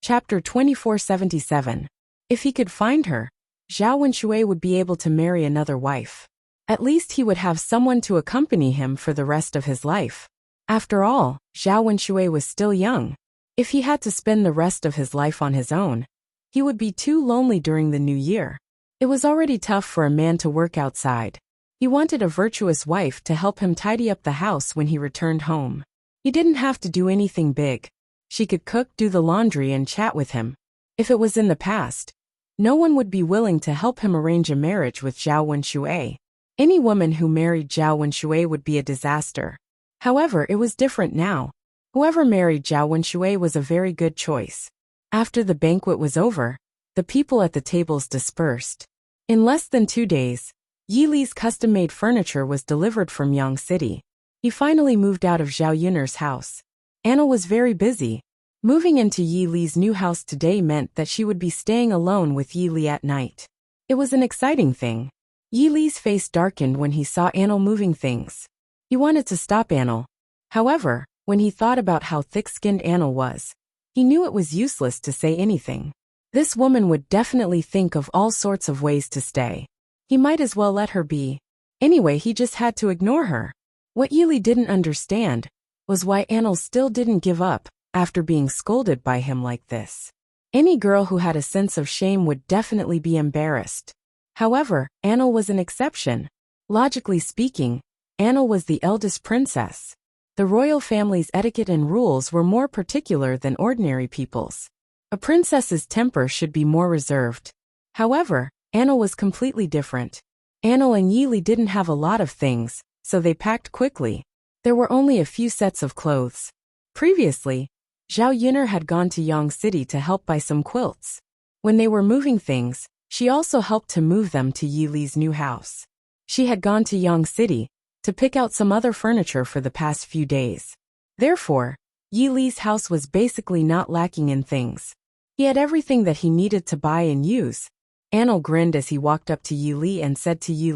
Chapter 2477. If he could find her, Zhao Wenshui would be able to marry another wife. At least he would have someone to accompany him for the rest of his life. After all, Zhao Wenshui was still young. If he had to spend the rest of his life on his own, he would be too lonely during the new year. It was already tough for a man to work outside. He wanted a virtuous wife to help him tidy up the house when he returned home. He didn't have to do anything big. She could cook, do the laundry, and chat with him. If it was in the past, no one would be willing to help him arrange a marriage with Zhao Wenshui. Any woman who married Zhao Wenshui would be a disaster. However, it was different now. Whoever married Zhao Wenshui was a very good choice. After the banquet was over, the people at the tables dispersed. In less than 2 days, Yi Li's custom-made furniture was delivered from Yang City. He finally moved out of Zhao Yun'er's house. Anna was very busy. Moving into Yi Li's new house today meant that she would be staying alone with Yi Li at night. It was an exciting thing. Yi Li's face darkened when he saw Anna moving things. He wanted to stop Anna. However, when he thought about how thick-skinned Anna was, he knew it was useless to say anything. This woman would definitely think of all sorts of ways to stay. He might as well let her be. Anyway, he just had to ignore her. What Yi Li didn't understand was why Anna still didn't give up after being scolded by him like this. Any girl who had a sense of shame would definitely be embarrassed. However, Anna was an exception. Logically speaking, Anna was the eldest princess. The royal family's etiquette and rules were more particular than ordinary people's. A princess's temper should be more reserved. However, Anna was completely different. Anna and Yi Li didn't have a lot of things, so they packed quickly. There were only a few sets of clothes. Previously, Zhao Yun'er had gone to Yang City to help buy some quilts. When they were moving things, she also helped to move them to Yi Li's new house. She had gone to Yang City to pick out some other furniture for the past few days. Therefore, Yi Li's house was basically not lacking in things. He had everything that he needed to buy and use. Anna grinned as he walked up to Yi Li and said to Yi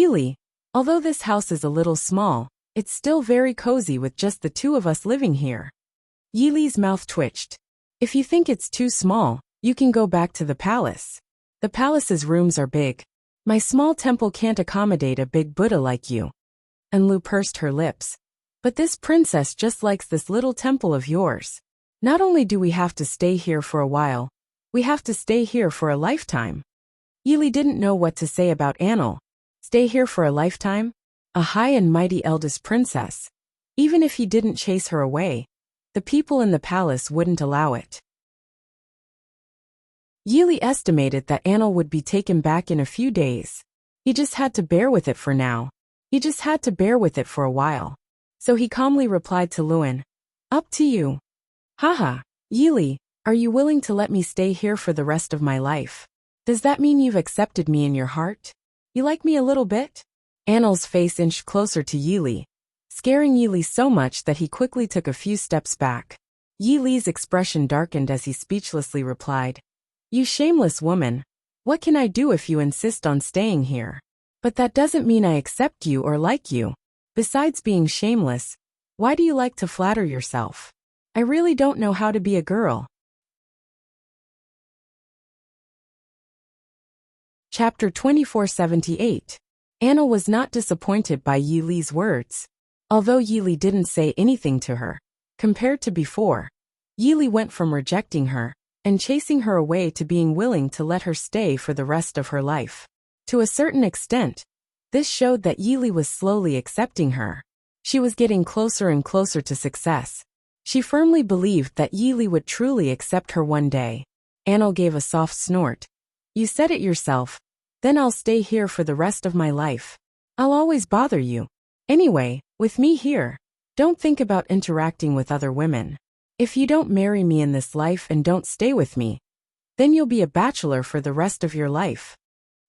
Li, although this house is a little small, it's still very cozy with just the two of us living here. Yi Li's mouth twitched. If you think it's too small, you can go back to the palace. The palace's rooms are big. My small temple can't accommodate a big Buddha like you. And Lu pursed her lips. But this princess just likes this little temple of yours. Not only do we have to stay here for a while, we have to stay here for a lifetime. Yi Li didn't know what to say about Anna. Stay here for a lifetime? A high and mighty eldest princess. Even if he didn't chase her away, the people in the palace wouldn't allow it. Yi Li estimated that Anna would be taken back in a few days. He just had to bear with it for now. He just had to bear with it for a while. So he calmly replied to Luan, "Up to you." Haha, Yi Li, are you willing to let me stay here for the rest of my life? Does that mean you've accepted me in your heart? You like me a little bit? Anna's face inched closer to Yi Li, scaring Yi Li so much that he quickly took a few steps back. Yi Li's expression darkened as he speechlessly replied, "You shameless woman. What can I do if you insist on staying here? But that doesn't mean I accept you or like you. Besides being shameless, why do you like to flatter yourself? I really don't know how to be a girl." Chapter 2478. Anna was not disappointed by Yi Li's words. Although Yi Li didn't say anything to her, compared to before, Yi Li went from rejecting her and chasing her away to being willing to let her stay for the rest of her life. To a certain extent, this showed that Yi Li was slowly accepting her. She was getting closer and closer to success. She firmly believed that Yi Li would truly accept her one day. Anna gave a soft snort. "You said it yourself. Then I'll stay here for the rest of my life. I'll always bother you. Anyway, with me here, don't think about interacting with other women. If you don't marry me in this life and don't stay with me, then you'll be a bachelor for the rest of your life."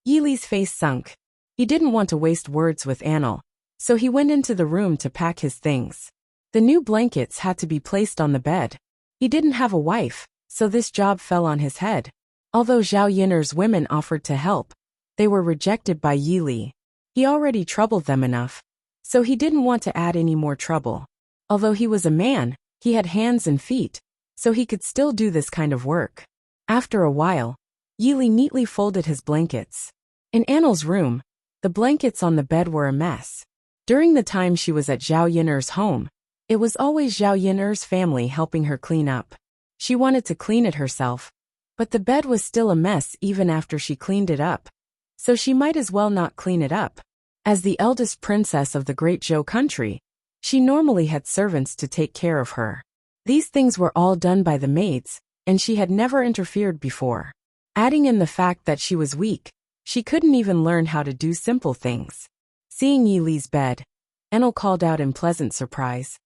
Yi Li's face sunk. He didn't want to waste words with Anna, so he went into the room to pack his things. The new blankets had to be placed on the bed. He didn't have a wife, so this job fell on his head. Although Zhao Yun'er's women offered to help, they were rejected by Yi Li. He already troubled them enough, so he didn't want to add any more trouble. Although he was a man, he had hands and feet, so he could still do this kind of work. After a while, Yili neatly folded his blankets. In Annel's room, the blankets on the bed were a mess. During the time she was at Zhao Yiner's home, it was always Zhao Yiner's family helping her clean up. She wanted to clean it herself, but the bed was still a mess even after she cleaned it up, so she might as well not clean it up. As the eldest princess of the great Zhou country, she normally had servants to take care of her. These things were all done by the maids, and she had never interfered before. Adding in the fact that she was weak, she couldn't even learn how to do simple things. Seeing Yili's bed, Enel called out in pleasant surprise.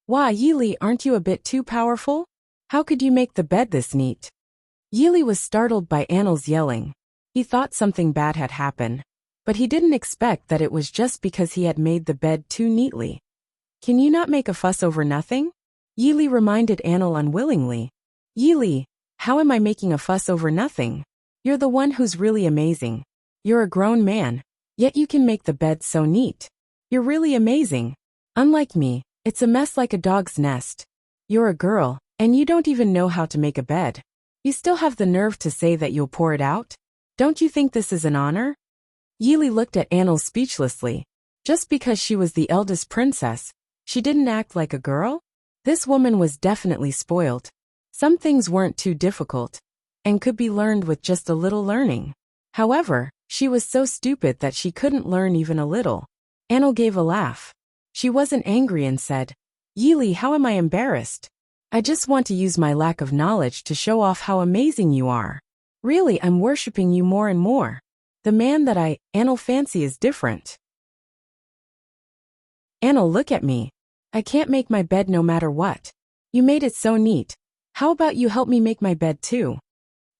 "Why, Yili, aren't you a bit too powerful? How could you make the bed this neat?" Yili was startled by Annel's yelling. He thought something bad had happened, but he didn't expect that it was just because he had made the bed too neatly. "Can you not make a fuss over nothing?" Yili reminded Annel unwillingly. "Yili, how am I making a fuss over nothing? You're the one who's really amazing. You're a grown man, yet you can make the bed so neat. You're really amazing. Unlike me, it's a mess like a dog's nest. You're a girl, and you don't even know how to make a bed. You still have the nerve to say that you'll pour it out? Don't you think this is an honor?" Yili looked at Annel speechlessly. Just because she was the eldest princess, she didn't act like a girl? This woman was definitely spoiled. Some things weren't too difficult, and could be learned with just a little learning. However, she was so stupid that she couldn't learn even a little. Annel gave a laugh. She wasn't angry and said, "Yili, how am I embarrassed? I just want to use my lack of knowledge to show off how amazing you are. Really, I'm worshipping you more and more. The man that Annel fancy is different. Annel, look at me. I can't make my bed no matter what. You made it so neat. How about you help me make my bed too?"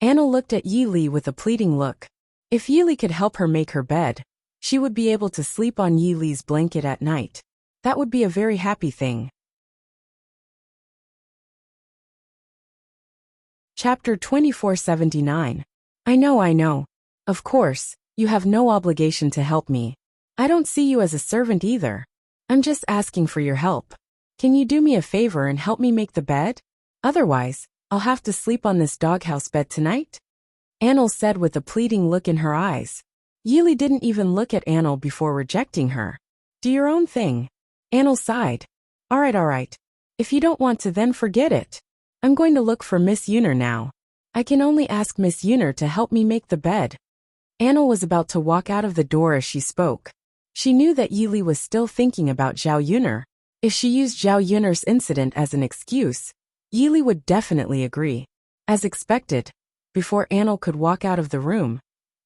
Annel looked at Yili with a pleading look. If Yili could help her make her bed, she would be able to sleep on Yili's blanket at night. That would be a very happy thing. Chapter 2479. I know. Of course, you have no obligation to help me. I don't see you as a servant either. I'm just asking for your help. Can you do me a favor and help me make the bed? Otherwise, I'll have to sleep on this doghouse bed tonight?" Annel said with a pleading look in her eyes. Yili didn't even look at Annel before rejecting her. "Do your own thing." Annel sighed. All right. If you don't want to, then forget it. I'm going to look for Miss Yuner now. I can only ask Miss Yuner to help me make the bed." Annel was about to walk out of the door as she spoke. She knew that Yili was still thinking about Zhao Yuner. If she used Zhao Yuner's incident as an excuse, Yili would definitely agree. As expected, before Annel could walk out of the room,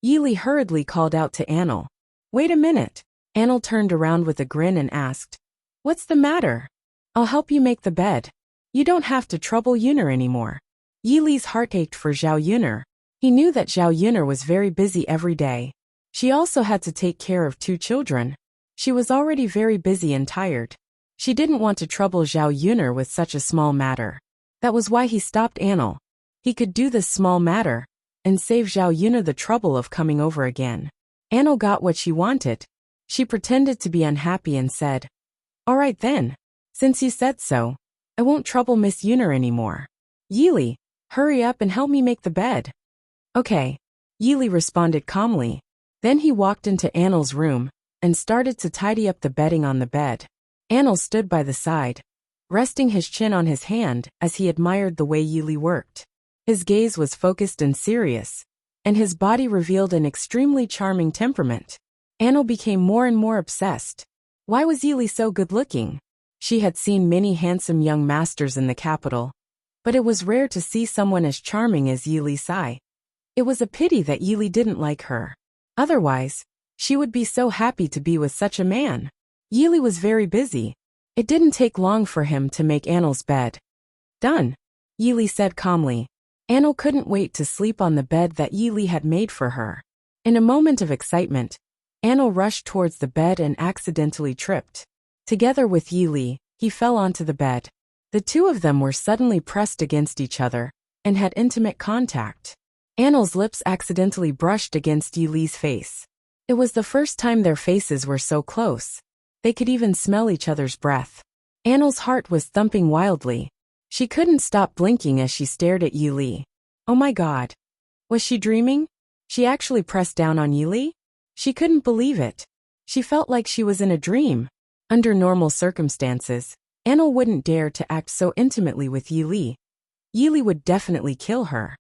Yili hurriedly called out to Annel. "Wait a minute." Annel turned around with a grin and asked, "What's the matter?" "I'll help you make the bed. You don't have to trouble Yuner anymore." Yili's heart ached for Zhao Yuner. He knew that Zhao Yuner was very busy every day. She also had to take care of 2 children. She was already very busy and tired. She didn't want to trouble Zhao Yuner with such a small matter. That was why he stopped Annel. He could do this small matter and save Zhao Yuner the trouble of coming over again. Annel got what she wanted. She pretended to be unhappy and said, "All right then. Since you said so, I won't trouble Miss Yuner anymore. Yili, hurry up and help me make the bed." "Okay," Yili responded calmly. Then he walked into Annel's room and started to tidy up the bedding on the bed. Annel stood by the side, resting his chin on his hand as he admired the way Yili worked. His gaze was focused and serious, and his body revealed an extremely charming temperament. Annel became more and more obsessed. Why was Yili so good-looking? She had seen many handsome young masters in the capital, but it was rare to see someone as charming as Yili Sai. It was a pity that Yili didn't like her. Otherwise, she would be so happy to be with such a man. Yili was very busy. It didn't take long for him to make Annel's bed. "Done," Yili said calmly. Annel couldn't wait to sleep on the bed that Yili had made for her. In a moment of excitement, Annel rushed towards the bed and accidentally tripped. Together with Yili, he fell onto the bed. The two of them were suddenly pressed against each other and had intimate contact. Annel's lips accidentally brushed against Yili's face. It was the first time their faces were so close. They could even smell each other's breath. Annel's heart was thumping wildly. She couldn't stop blinking as she stared at Yili. Oh my God. Was she dreaming? She actually pressed down on Yili? She couldn't believe it. She felt like she was in a dream. Under normal circumstances, Anil wouldn't dare to act so intimately with Yili. Yili would definitely kill her.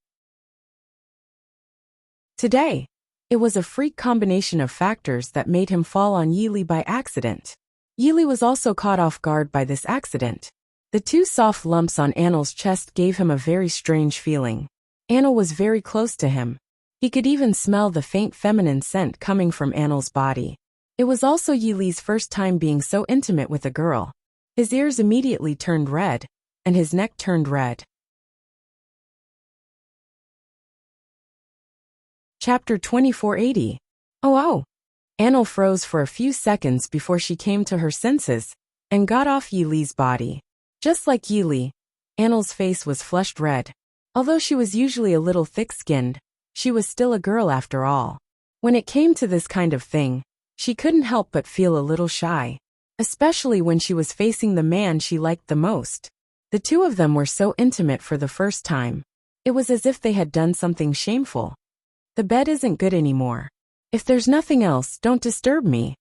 Today, it was a freak combination of factors that made him fall on Yili by accident. Yili was also caught off guard by this accident. The two soft lumps on Anil's chest gave him a very strange feeling. Anil was very close to him. He could even smell the faint feminine scent coming from Anil's body. It was also Yili's first time being so intimate with a girl. His ears immediately turned red, and his neck turned red. Chapter 2480. Oh. Anil froze for a few seconds before she came to her senses and got off Yili's body. Just like Yili, Anil's face was flushed red. Although she was usually a little thick-skinned, she was still a girl after all. When it came to this kind of thing, she couldn't help but feel a little shy, especially when she was facing the man she liked the most. The two of them were so intimate for the first time. It was as if they had done something shameful. The bed isn't good anymore. If there's nothing else, don't disturb me,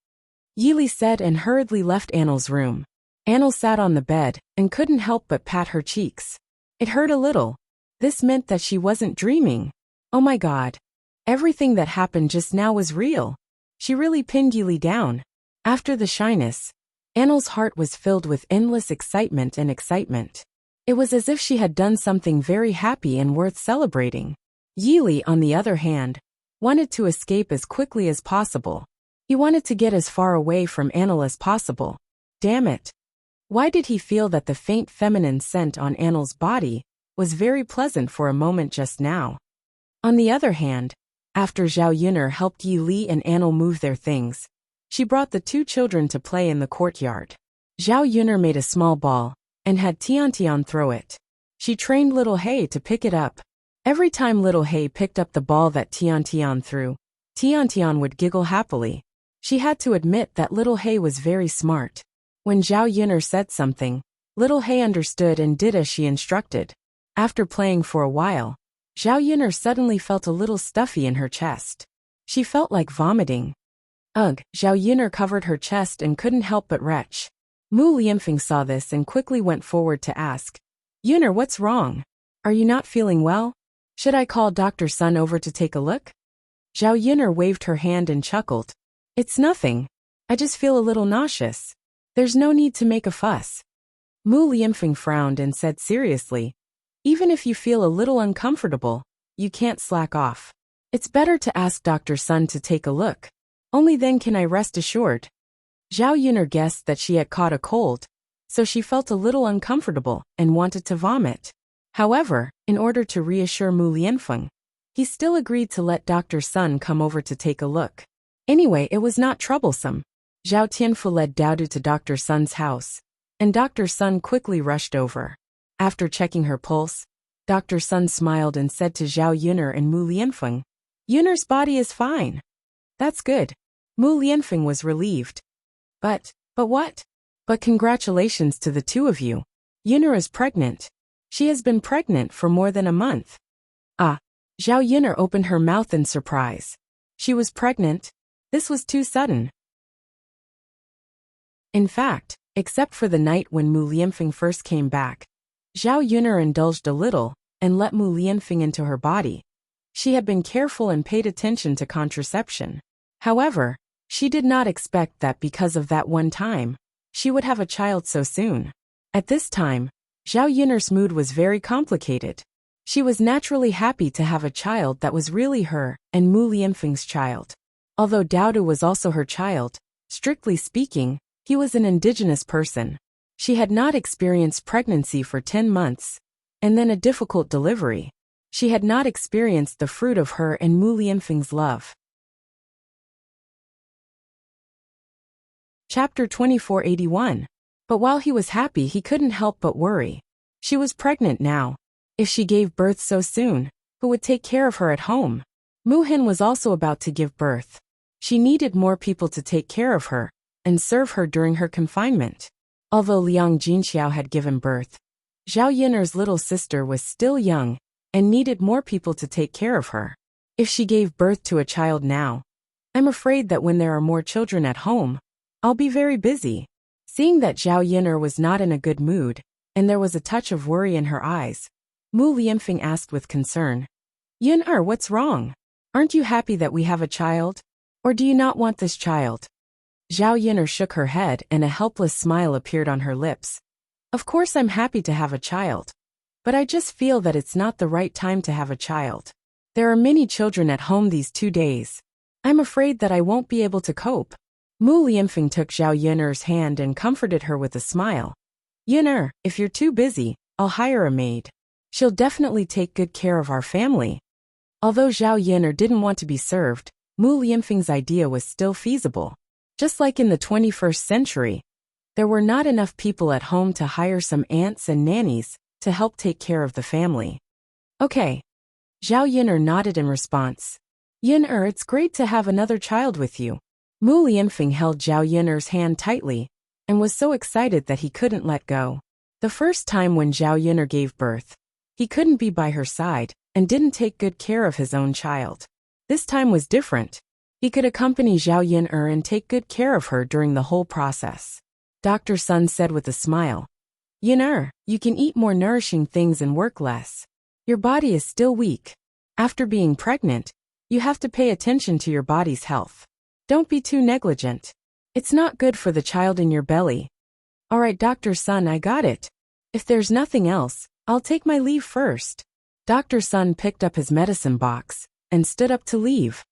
Yili said and hurriedly left Anil's room. Anil sat on the bed and couldn't help but pat her cheeks. It hurt a little. This meant that she wasn't dreaming. Oh my God. Everything that happened just now was real. She really pinned Yili down. After the shyness, Anil's heart was filled with endless excitement and excitement. It was as if she had done something very happy and worth celebrating. Yili, on the other hand, wanted to escape as quickly as possible. He wanted to get as far away from Anil as possible. Damn it. Why did he feel that the faint feminine scent on Anil's body was very pleasant for a moment just now? On the other hand, after Zhao Yuner helped Yili and Anil move their things, she brought the two children to play in the courtyard. Zhao Yuner made a small ball and had Tiantian throw it. She trained little Hei to pick it up. Every time little Hei picked up the ball that Tiantian threw, Tiantian would giggle happily. She had to admit that little Hei was very smart. When Zhao Yuner said something, little Hei understood and did as she instructed. After playing for a while, Zhao Yuner suddenly felt a little stuffy in her chest. She felt like vomiting. Ugh, Zhao Yuner covered her chest and couldn't help but retch. Mu Lianfeng saw this and quickly went forward to ask, Yuner, what's wrong? Are you not feeling well? Should I call Dr. Sun over to take a look? Zhao Yuner waved her hand and chuckled. It's nothing. I just feel a little nauseous. There's no need to make a fuss. Mu Lianfeng frowned and said seriously, even if you feel a little uncomfortable, you can't slack off. It's better to ask Dr. Sun to take a look. Only then can I rest assured. Zhao Yuner guessed that she had caught a cold, so she felt a little uncomfortable and wanted to vomit. However, in order to reassure Mu Lianfeng, he still agreed to let Dr. Sun come over to take a look. Anyway, it was not troublesome. Zhao Tianfu led Daodu to Dr. Sun's house, and Dr. Sun quickly rushed over. After checking her pulse, Dr. Sun smiled and said to Zhao Yuner and Mu Lianfeng, Yuner's body is fine. That's good. Mu Lianfeng was relieved. But what? But congratulations to the two of you. Yuner is pregnant. She has been pregnant for more than a month. Ah, Zhao Yuner opened her mouth in surprise. She was pregnant? This was too sudden. In fact, except for the night when Mu Lianfeng first came back, Zhao Yuner indulged a little and let Mu Lianfeng into her body. She had been careful and paid attention to contraception. However, she did not expect that because of that one time, she would have a child so soon. At this time, Zhao Yuner's mood was very complicated. She was naturally happy to have a child that was really her and Mu Lianfeng's child. Although Daodu was also her child, strictly speaking, he was an indigenous person. She had not experienced pregnancy for 10 months, and then a difficult delivery. She had not experienced the fruit of her and Mu Lianfeng's love. Chapter 2481. But while he was happy, he couldn't help but worry. She was pregnant now. If she gave birth so soon, who would take care of her at home? Mu Hin was also about to give birth. She needed more people to take care of her and serve her during her confinement. Although Liang Jinxiao had given birth, Zhao Yiner's little sister was still young and needed more people to take care of her. If she gave birth to a child now, I'm afraid that when there are more children at home, I'll be very busy. Seeing that Zhao Yiner was not in a good mood, and there was a touch of worry in her eyes, Mu Lianfeng asked with concern, Yiner, what's wrong? Aren't you happy that we have a child? Or do you not want this child? Zhao Yiner shook her head and a helpless smile appeared on her lips. Of course I'm happy to have a child. But I just feel that it's not the right time to have a child. There are many children at home these 2 days. I'm afraid that I won't be able to cope. Mu Lianfeng took Zhao Yiner's hand and comforted her with a smile. Yiner, if you're too busy, I'll hire a maid. She'll definitely take good care of our family. Although Zhao Yiner didn't want to be served, Mu Lianfeng's idea was still feasible. Just like in the 21st century, there were not enough people at home to hire some aunts and nannies to help take care of the family. Okay. Zhao Yiner nodded in response. Yiner, it's great to have another child with you. Mu Lianfeng held Zhao Yiner's hand tightly and was so excited that he couldn't let go. The first time when Zhao Yiner gave birth, he couldn't be by her side and didn't take good care of his own child. This time was different. He could accompany Zhao Yiner and take good care of her during the whole process. Dr. Sun said with a smile, Yiner, you can eat more nourishing things and work less. Your body is still weak. After being pregnant, you have to pay attention to your body's health. Don't be too negligent. It's not good for the child in your belly. All right, Dr. Sun, I got it. If there's nothing else, I'll take my leave first. Dr. Sun picked up his medicine box and stood up to leave.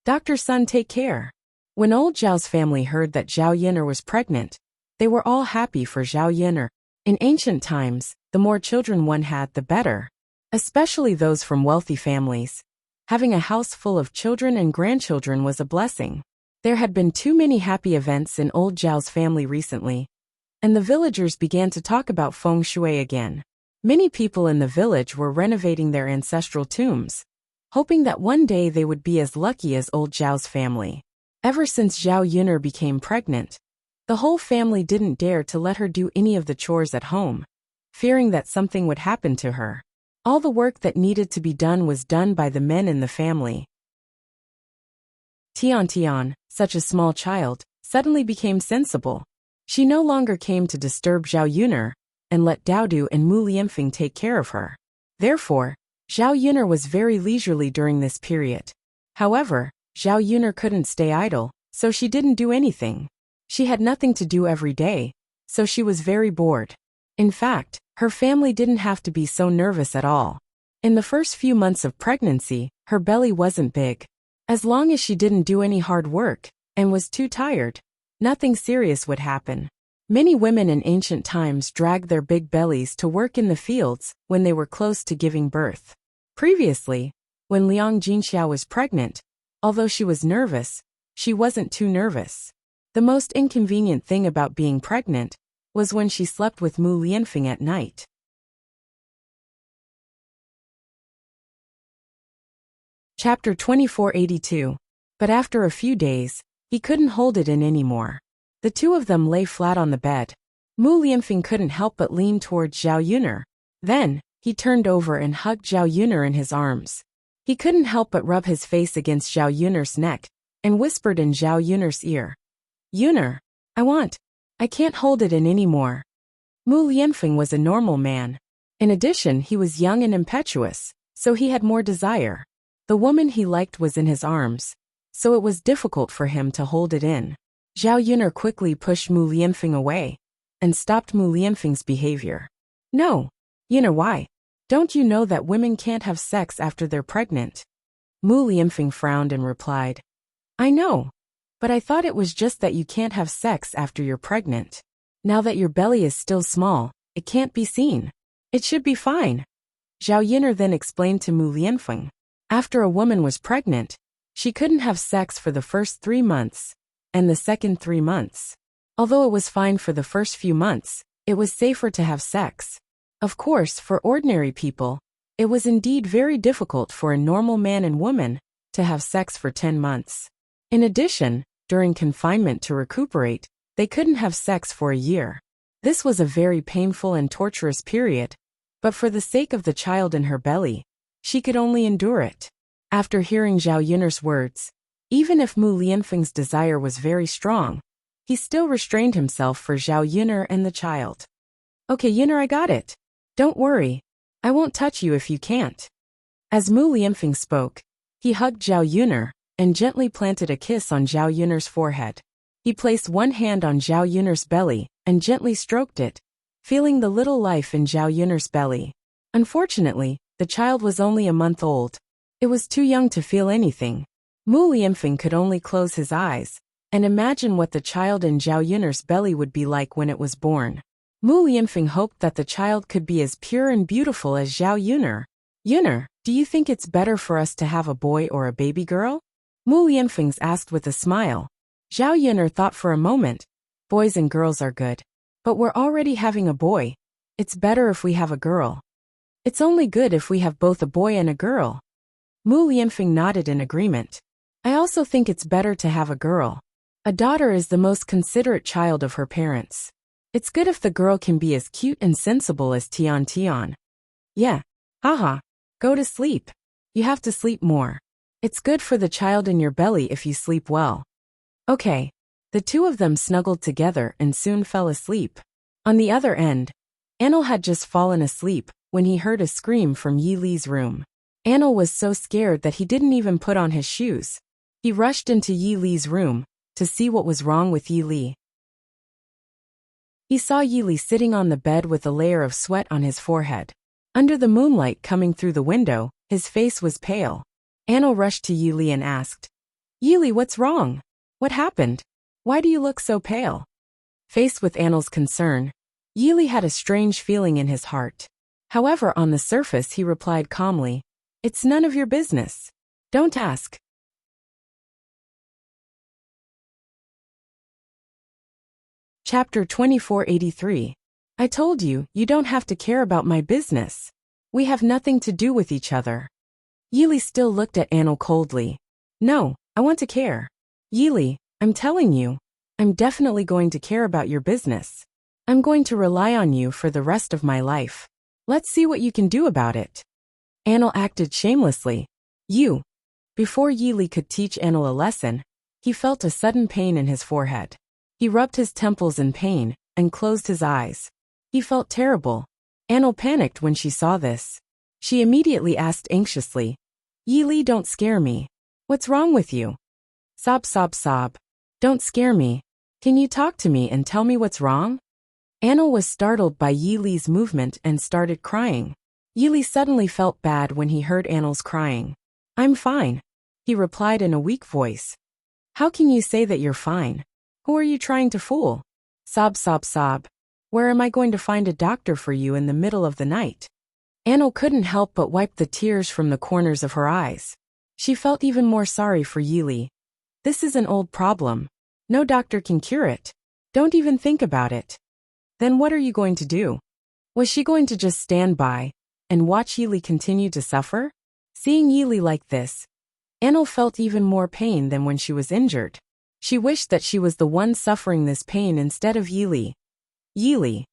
Dr. Sun, take care. When old Zhao's family heard that Zhao Yiner was pregnant, they were all happy for Zhao Yiner. In ancient times, the more children one had, the better. Especially those from wealthy families. Having a house full of children and grandchildren was a blessing. There had been too many happy events in old Zhao's family recently, and the villagers began to talk about feng shui again. Many people in the village were renovating their ancestral tombs, hoping that one day they would be as lucky as old Zhao's family. Ever since Zhao Yiner became pregnant, the whole family didn't dare to let her do any of the chores at home, fearing that something would happen to her. All the work that needed to be done was done by the men in the family. Tian, such a small child, suddenly became sensible. She no longer came to disturb Zhao Yiner and let Daodu and Mu Lianfeng take care of her. Therefore, Zhao Yiner was very leisurely during this period. However, Zhao Yiner couldn't stay idle, so she didn't do anything. She had nothing to do every day, so she was very bored. In fact, her family didn't have to be so nervous at all. In the first few months of pregnancy, her belly wasn't big. As long as she didn't do any hard work and was too tired, nothing serious would happen. Many women in ancient times dragged their big bellies to work in the fields when they were close to giving birth. Previously, when Liang Jinxiao was pregnant, although she was nervous, she wasn't too nervous. The most inconvenient thing about being pregnant was when she slept with Mu Lianfeng at night. Chapter 2482. But after a few days, he couldn't hold it in anymore. The two of them lay flat on the bed. Mu Lianfeng couldn't help but lean towards Zhao Yiner. Then, he turned over and hugged Zhao Yiner in his arms. He couldn't help but rub his face against Zhao Yiner's neck and whispered in Zhao Yiner's ear, Yiner, I can't hold it in anymore. Mu Lianfeng was a normal man. In addition, he was young and impetuous, so he had more desire. The woman he liked was in his arms, so it was difficult for him to hold it in. Zhao Yiner quickly pushed Mu Lianfeng away and stopped Mu Lianfeng's behavior. No, Yiner, why? Don't you know that women can't have sex after they're pregnant? Mu Lianfeng frowned and replied, I know, but I thought it was just that you can't have sex after you're pregnant. Now that your belly is still small, it can't be seen. It should be fine. Zhao Yiner then explained to Mu Lianfeng. After a woman was pregnant, she couldn't have sex for the first 3 months, and the second 3 months. Although it was fine for the first few months, it was safer to have sex. Of course, for ordinary people, it was indeed very difficult for a normal man and woman to have sex for 10 months. In addition, during confinement to recuperate, they couldn't have sex for a year. This was a very painful and torturous period, but for the sake of the child in her belly, she could only endure it. After hearing Zhao Yun'er's words, even if Mu Lianfeng's desire was very strong, he still restrained himself for Zhao Yun'er and the child. Okay, Yun'er, I got it. Don't worry. I won't touch you if you can't. As Mu Lianfeng spoke, he hugged Zhao Yun'er and gently planted a kiss on Zhao Yun'er's forehead. He placed one hand on Zhao Yun'er's belly and gently stroked it, feeling the little life in Zhao Yun'er's belly. Unfortunately, the child was only a month old. It was too young to feel anything. Mu Lianfeng could only close his eyes and imagine what the child in Zhao Yun'er's belly would be like when it was born. Mu Lianfeng hoped that the child could be as pure and beautiful as Zhao Yun'er. Yun'er, do you think it's better for us to have a boy or a baby girl? Mu Lianfeng asked with a smile. Zhao Yun'er thought for a moment. Boys and girls are good. But we're already having a boy. It's better if we have a girl. It's only good if we have both a boy and a girl. Mu Lianfeng nodded in agreement. I also think it's better to have a girl. A daughter is the most considerate child of her parents. It's good if the girl can be as cute and sensible as Tian Tian. Yeah. Haha. Go to sleep. You have to sleep more. It's good for the child in your belly if you sleep well. Okay. The two of them snuggled together and soon fell asleep. On the other end, Anil had just fallen asleep when he heard a scream from Yi Li's room. Anil was so scared that he didn't even put on his shoes. He rushed into Yi Li's room to see what was wrong with Yi Li. He saw Yi Li sitting on the bed with a layer of sweat on his forehead. Under the moonlight coming through the window, his face was pale. Anil rushed to Yi Li and asked, Yi Li, what's wrong? What happened? Why do you look so pale? Faced with Anil's concern, Yi Li had a strange feeling in his heart. However, on the surface he replied calmly, It's none of your business. Don't ask. Chapter 2483. I told you, you don't have to care about my business. We have nothing to do with each other. Yi Li still looked at Anil coldly. No, I want to care. Yi Li, I'm telling you, I'm definitely going to care about your business. I'm going to rely on you for the rest of my life. Let's see what you can do about it. Anil acted shamelessly. You. Before Yi Li could teach Anil a lesson, he felt a sudden pain in his forehead. He rubbed his temples in pain and closed his eyes. He felt terrible. Anil panicked when she saw this. She immediately asked anxiously, Yi Li, don't scare me. What's wrong with you? Sob, sob, sob. Don't scare me. Can you talk to me and tell me what's wrong? Anil was startled by Yi Li's movement and started crying. Yi Li suddenly felt bad when he heard Anil's crying. I'm fine, he replied in a weak voice. How can you say that you're fine? Who are you trying to fool? Sob, sob, sob. Where am I going to find a doctor for you in the middle of the night? Anil couldn't help but wipe the tears from the corners of her eyes. She felt even more sorry for Yi Li. This is an old problem. No doctor can cure it. Don't even think about it. Then what are you going to do? Was she going to just stand by and watch Yi Li continue to suffer? Seeing Yi Li like this, Anil felt even more pain than when she was injured. She wished that she was the one suffering this pain instead of Yi Li. Yi Li.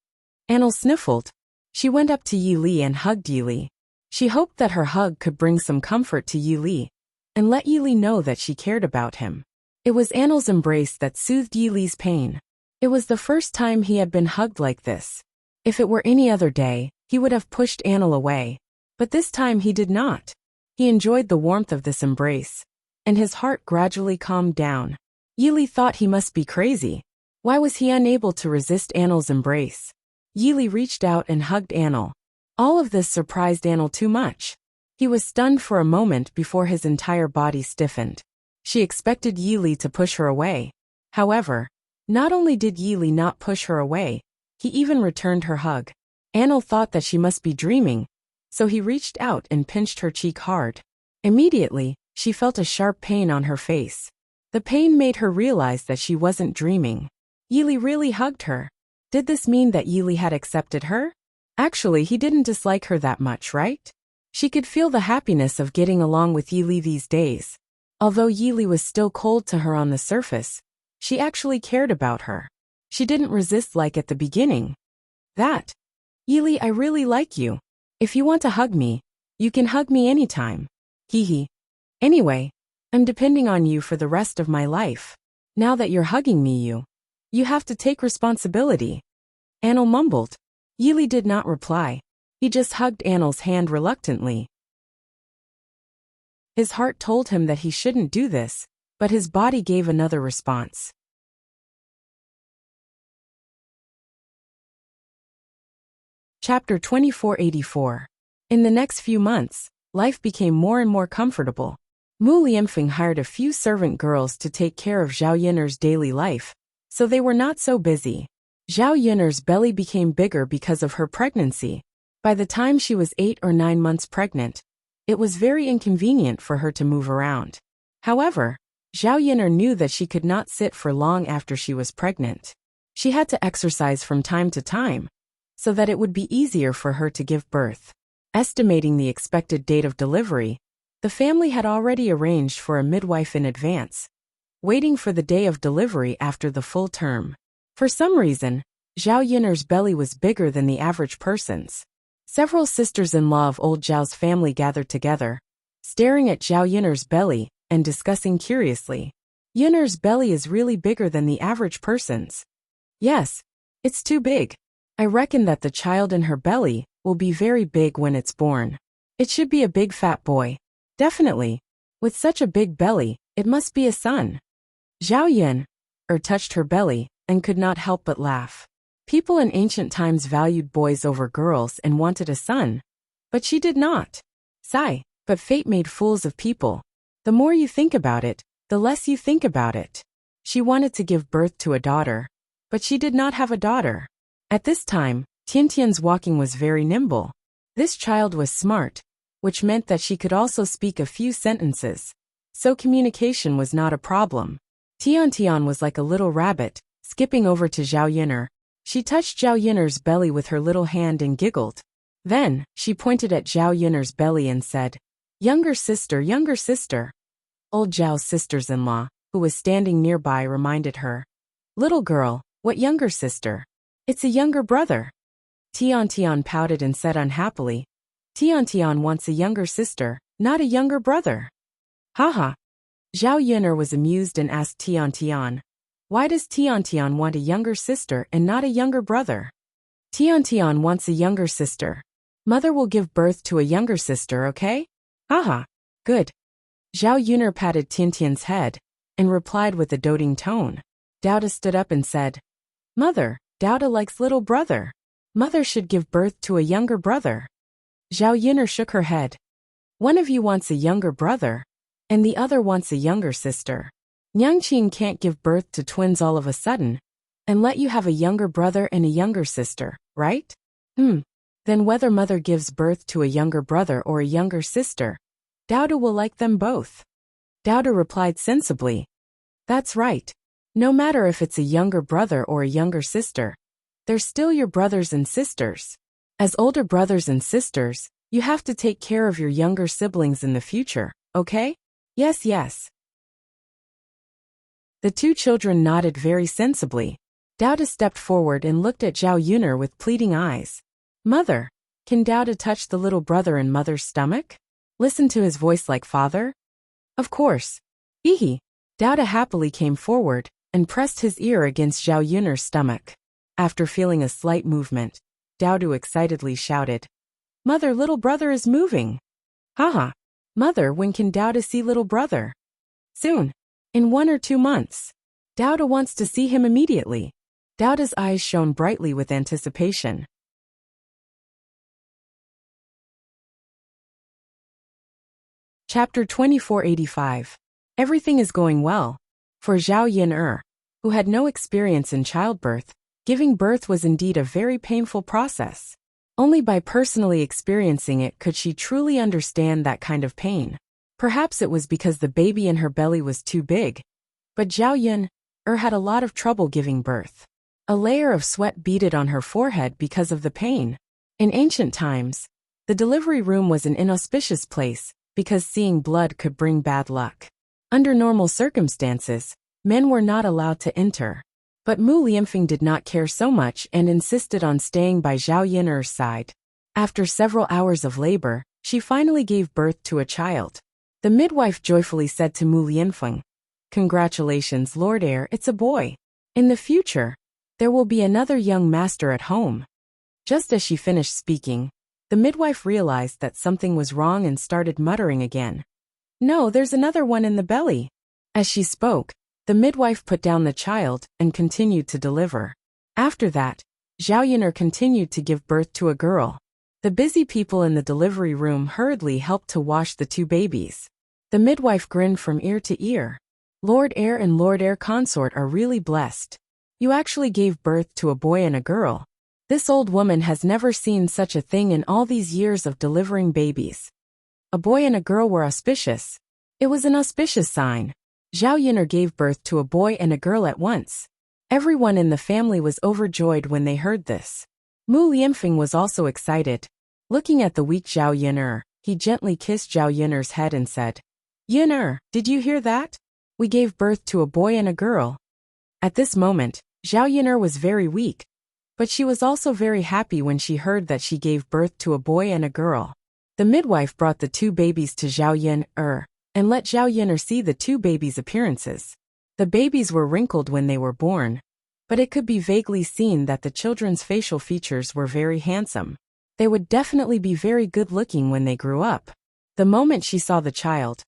Anil sniffled. She went up to Yi Li and hugged Yi Li. She hoped that her hug could bring some comfort to Yi Li and let Yi Li know that she cared about him. It was Anil's embrace that soothed Yi Li's pain. It was the first time he had been hugged like this. If it were any other day, he would have pushed Anil away. But this time he did not. He enjoyed the warmth of this embrace, and his heart gradually calmed down. Yi Li thought he must be crazy. Why was he unable to resist Anil's embrace? Yi Li reached out and hugged Anil. All of this surprised Anil too much. He was stunned for a moment before his entire body stiffened. She expected Yi Li to push her away. However, not only did Yi Li not push her away, he even returned her hug. Anil thought that she must be dreaming, so he reached out and pinched her cheek hard. Immediately, she felt a sharp pain on her face. The pain made her realize that she wasn't dreaming. Yi Li really hugged her. Did this mean that Yi Li had accepted her? Actually, he didn't dislike her that much, right? She could feel the happiness of getting along with Yi Li these days. Although Yi Li was still cold to her on the surface, she actually cared about her. She didn't resist like at the beginning. That. Yili, I really like you. If you want to hug me, you can hug me anytime. Hee hee. Anyway, I'm depending on you for the rest of my life. Now that you're hugging me, you have to take responsibility. Anil mumbled. Yili did not reply. He just hugged Anil's hand reluctantly. His heart told him that he shouldn't do this, but his body gave another response. Chapter 2484. In the next few months, life became more and more comfortable. Mu Lianfeng hired a few servant girls to take care of Zhao Yun'er's daily life, so they were not so busy. Zhao Yun'er's belly became bigger because of her pregnancy. By the time she was 8 or 9 months pregnant, it was very inconvenient for her to move around. However, Zhao Yun'er knew that she could not sit for long after she was pregnant. She had to exercise from time to time, so that it would be easier for her to give birth. Estimating the expected date of delivery, the family had already arranged for a midwife in advance, waiting for the day of delivery after the full term. For some reason, Zhao Yun'er's belly was bigger than the average person's. Several sisters-in-law of old Zhao's family gathered together, staring at Zhao Yun'er's belly and discussing curiously. Yun'er's belly is really bigger than the average person's. Yes, it's too big. I reckon that the child in her belly will be very big when it's born. It should be a big fat boy. Definitely. With such a big belly, it must be a son. Zhao Yun'er touched her belly and could not help but laugh. People in ancient times valued boys over girls and wanted a son, but she did not. Sigh, but fate made fools of people. The more you think about it, the less you think about it. She wanted to give birth to a daughter, but she did not have a daughter. At this time, Tiantian's walking was very nimble. This child was smart, which meant that she could also speak a few sentences, so communication was not a problem. Tiantian was like a little rabbit, skipping over to Zhao Yun'er. She touched Zhao Yun'er's belly with her little hand and giggled. Then, she pointed at Zhao Yun'er's belly and said, younger sister, younger sister." Old Zhao's sisters-in-law, who was standing nearby, reminded her. "Little girl, what younger sister? It's a younger brother." Tiantian pouted and said unhappily, "Tiantian wants a younger sister, not a younger brother." Haha. Zhao Yun'er was amused and asked Tiantian, "Why does Tiantian want a younger sister and not a younger brother?" "Tiantian wants a younger sister. Mother will give birth to a younger sister, okay?" Haha. Good. Zhao Yun'er patted Tiantian's head and replied with a doting tone. Dauda stood up and said, "Mother, Dauda likes little brother. Mother should give birth to a younger brother." Zhao Yun'er shook her head. "One of you wants a younger brother, and the other wants a younger sister. Nyangqing can't give birth to twins all of a sudden, and let you have a younger brother and a younger sister, right? Then whether mother gives birth to a younger brother or a younger sister, Dauda will like them both." Dauda replied sensibly, "That's right. No matter if it's a younger brother or a younger sister, they're still your brothers and sisters. As older brothers and sisters, you have to take care of your younger siblings in the future, okay? Yes, yes." The two children nodded very sensibly. Dauda stepped forward and looked at Zhao Yun'er with pleading eyes. "Mother, can Dauda touch the little brother in mother's stomach? Listen to his voice like father?" "Of course." Ehe. Dauda happily came forward and pressed his ear against Zhao Yun'er's stomach. After feeling a slight movement, Dauda excitedly shouted, "Mother, little brother is moving." "Haha. Mother, when can Dauda see little brother?" "Soon. In 1 or 2 months. Dauda wants to see him immediately." Dauda's eyes shone brightly with anticipation. Chapter 2485. Everything is going well. For Zhao Yun'er, who had no experience in childbirth, giving birth was indeed a very painful process. Only by personally experiencing it could she truly understand that kind of pain. Perhaps it was because the baby in her belly was too big, but Zhao Yun'er had a lot of trouble giving birth. A layer of sweat beaded on her forehead because of the pain. In ancient times, the delivery room was an inauspicious place, because seeing blood could bring bad luck. Under normal circumstances, men were not allowed to enter. But Mu Lianfeng did not care so much and insisted on staying by Zhao Yiner's side. After several hours of labor, she finally gave birth to a child. The midwife joyfully said to Mu Lianfeng, "Congratulations, Lord Heir, it's a boy. In the future, there will be another young master at home." Just as she finished speaking, the midwife realized that something was wrong and started muttering again. "No, there's another one in the belly." As she spoke, the midwife put down the child and continued to deliver. After that, Zhao Yiner continued to give birth to a girl. The busy people in the delivery room hurriedly helped to wash the two babies. The midwife grinned from ear to ear. "Lord Heir and Lord Heir Consort are really blessed. You actually gave birth to a boy and a girl. This old woman has never seen such a thing in all these years of delivering babies." A boy and a girl were auspicious. It was an auspicious sign. Zhao Yiner gave birth to a boy and a girl at once. Everyone in the family was overjoyed when they heard this. Mu Lianfeng was also excited. Looking at the weak Zhao Yiner, he gently kissed Zhao Yiner's head and said, "Yiner, did you hear that? We gave birth to a boy and a girl." At this moment, Zhao Yiner was very weak, but she was also very happy when she heard that she gave birth to a boy and a girl. The midwife brought the two babies to Zhao Yiner and let Zhao Yiner see the two babies' appearances. The babies were wrinkled when they were born, but it could be vaguely seen that the children's facial features were very handsome. They would definitely be very good-looking when they grew up. The moment she saw the child,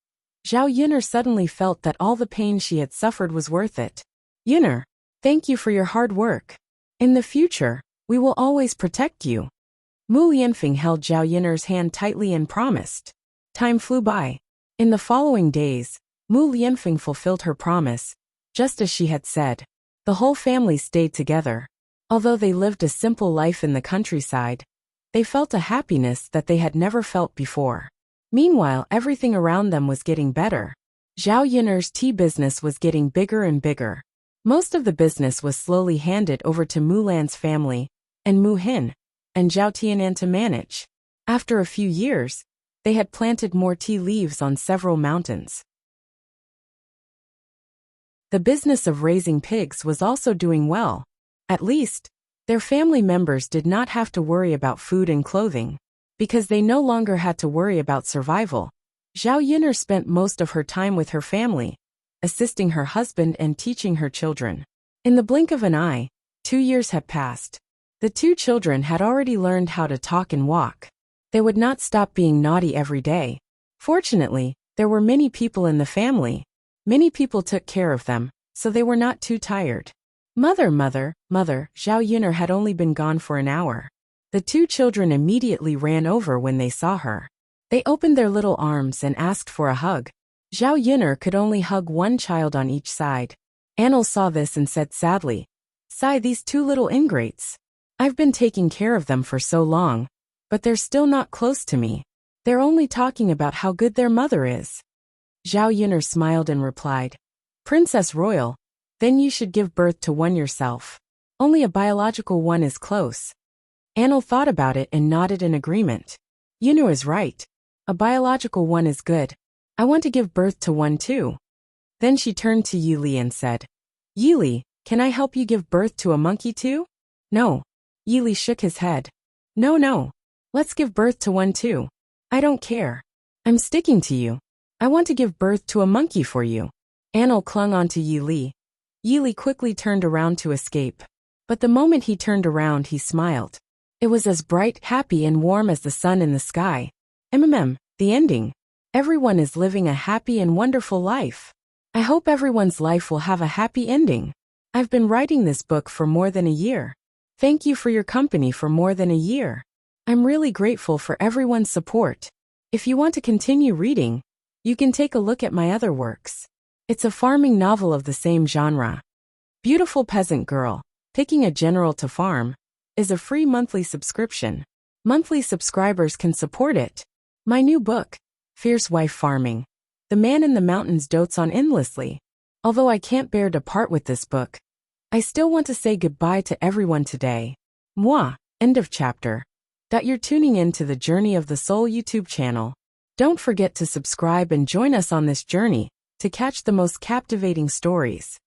Zhao Yiner suddenly felt that all the pain she had suffered was worth it. "Yiner, thank you for your hard work. In the future, we will always protect you." Mu Lianfeng held Zhao Yiner's hand tightly and promised. Time flew by. In the following days, Mu Lianfeng fulfilled her promise, just as she had said. The whole family stayed together. Although they lived a simple life in the countryside, they felt a happiness that they had never felt before. Meanwhile, everything around them was getting better. Zhao Yiner's tea business was getting bigger and bigger. Most of the business was slowly handed over to Mu Lan's family, and Mu Hin, and Zhao Tianan to manage. After a few years, they had planted more tea leaves on several mountains. The business of raising pigs was also doing well. At least, their family members did not have to worry about food and clothing. Because they no longer had to worry about survival, Zhao Yiner spent most of her time with her family, assisting her husband and teaching her children. In the blink of an eye, 2 years had passed. The two children had already learned how to talk and walk. They would not stop being naughty every day. Fortunately, there were many people in the family. Many people took care of them, so they were not too tired. Mother, Zhao Yiner had only been gone for an hour. The two children immediately ran over when they saw her. They opened their little arms and asked for a hug. Zhao Yiner could only hug one child on each side. Anil saw this and said sadly, "Sigh, these two little ingrates. I've been taking care of them for so long, but they're still not close to me. They're only talking about how good their mother is." Zhao Yiner smiled and replied, "Princess Royal, then you should give birth to one yourself. Only a biological one is close." Anil thought about it and nodded in agreement. "Yinu is right. A biological one is good. I want to give birth to one too." Then she turned to Yili and said, "Yili, can I help you give birth to a monkey too?" "No." Yili shook his head. No. Let's give birth to one too. I don't care. I'm sticking to you. I want to give birth to a monkey for you." Anil clung on to Yili. Yili quickly turned around to escape. But the moment he turned around, he smiled. It was as bright, happy, and warm as the sun in the sky. The ending. Everyone is living a happy and wonderful life. I hope everyone's life will have a happy ending. I've been writing this book for more than a year. Thank you for your company for more than a year. I'm really grateful for everyone's support. If you want to continue reading, you can take a look at my other works. It's a farming novel of the same genre. Beautiful Peasant Girl, Picking a General to Farm, is a free monthly subscription. Monthly subscribers can support it. My new book, Fierce Wife Farming. The man in the mountains dotes on endlessly. Although I can't bear to part with this book, I still want to say goodbye to everyone today. Moi. End of chapter. You're tuning in to the Journey of the Soul YouTube channel. Don't forget to subscribe and join us on this journey to catch the most captivating stories.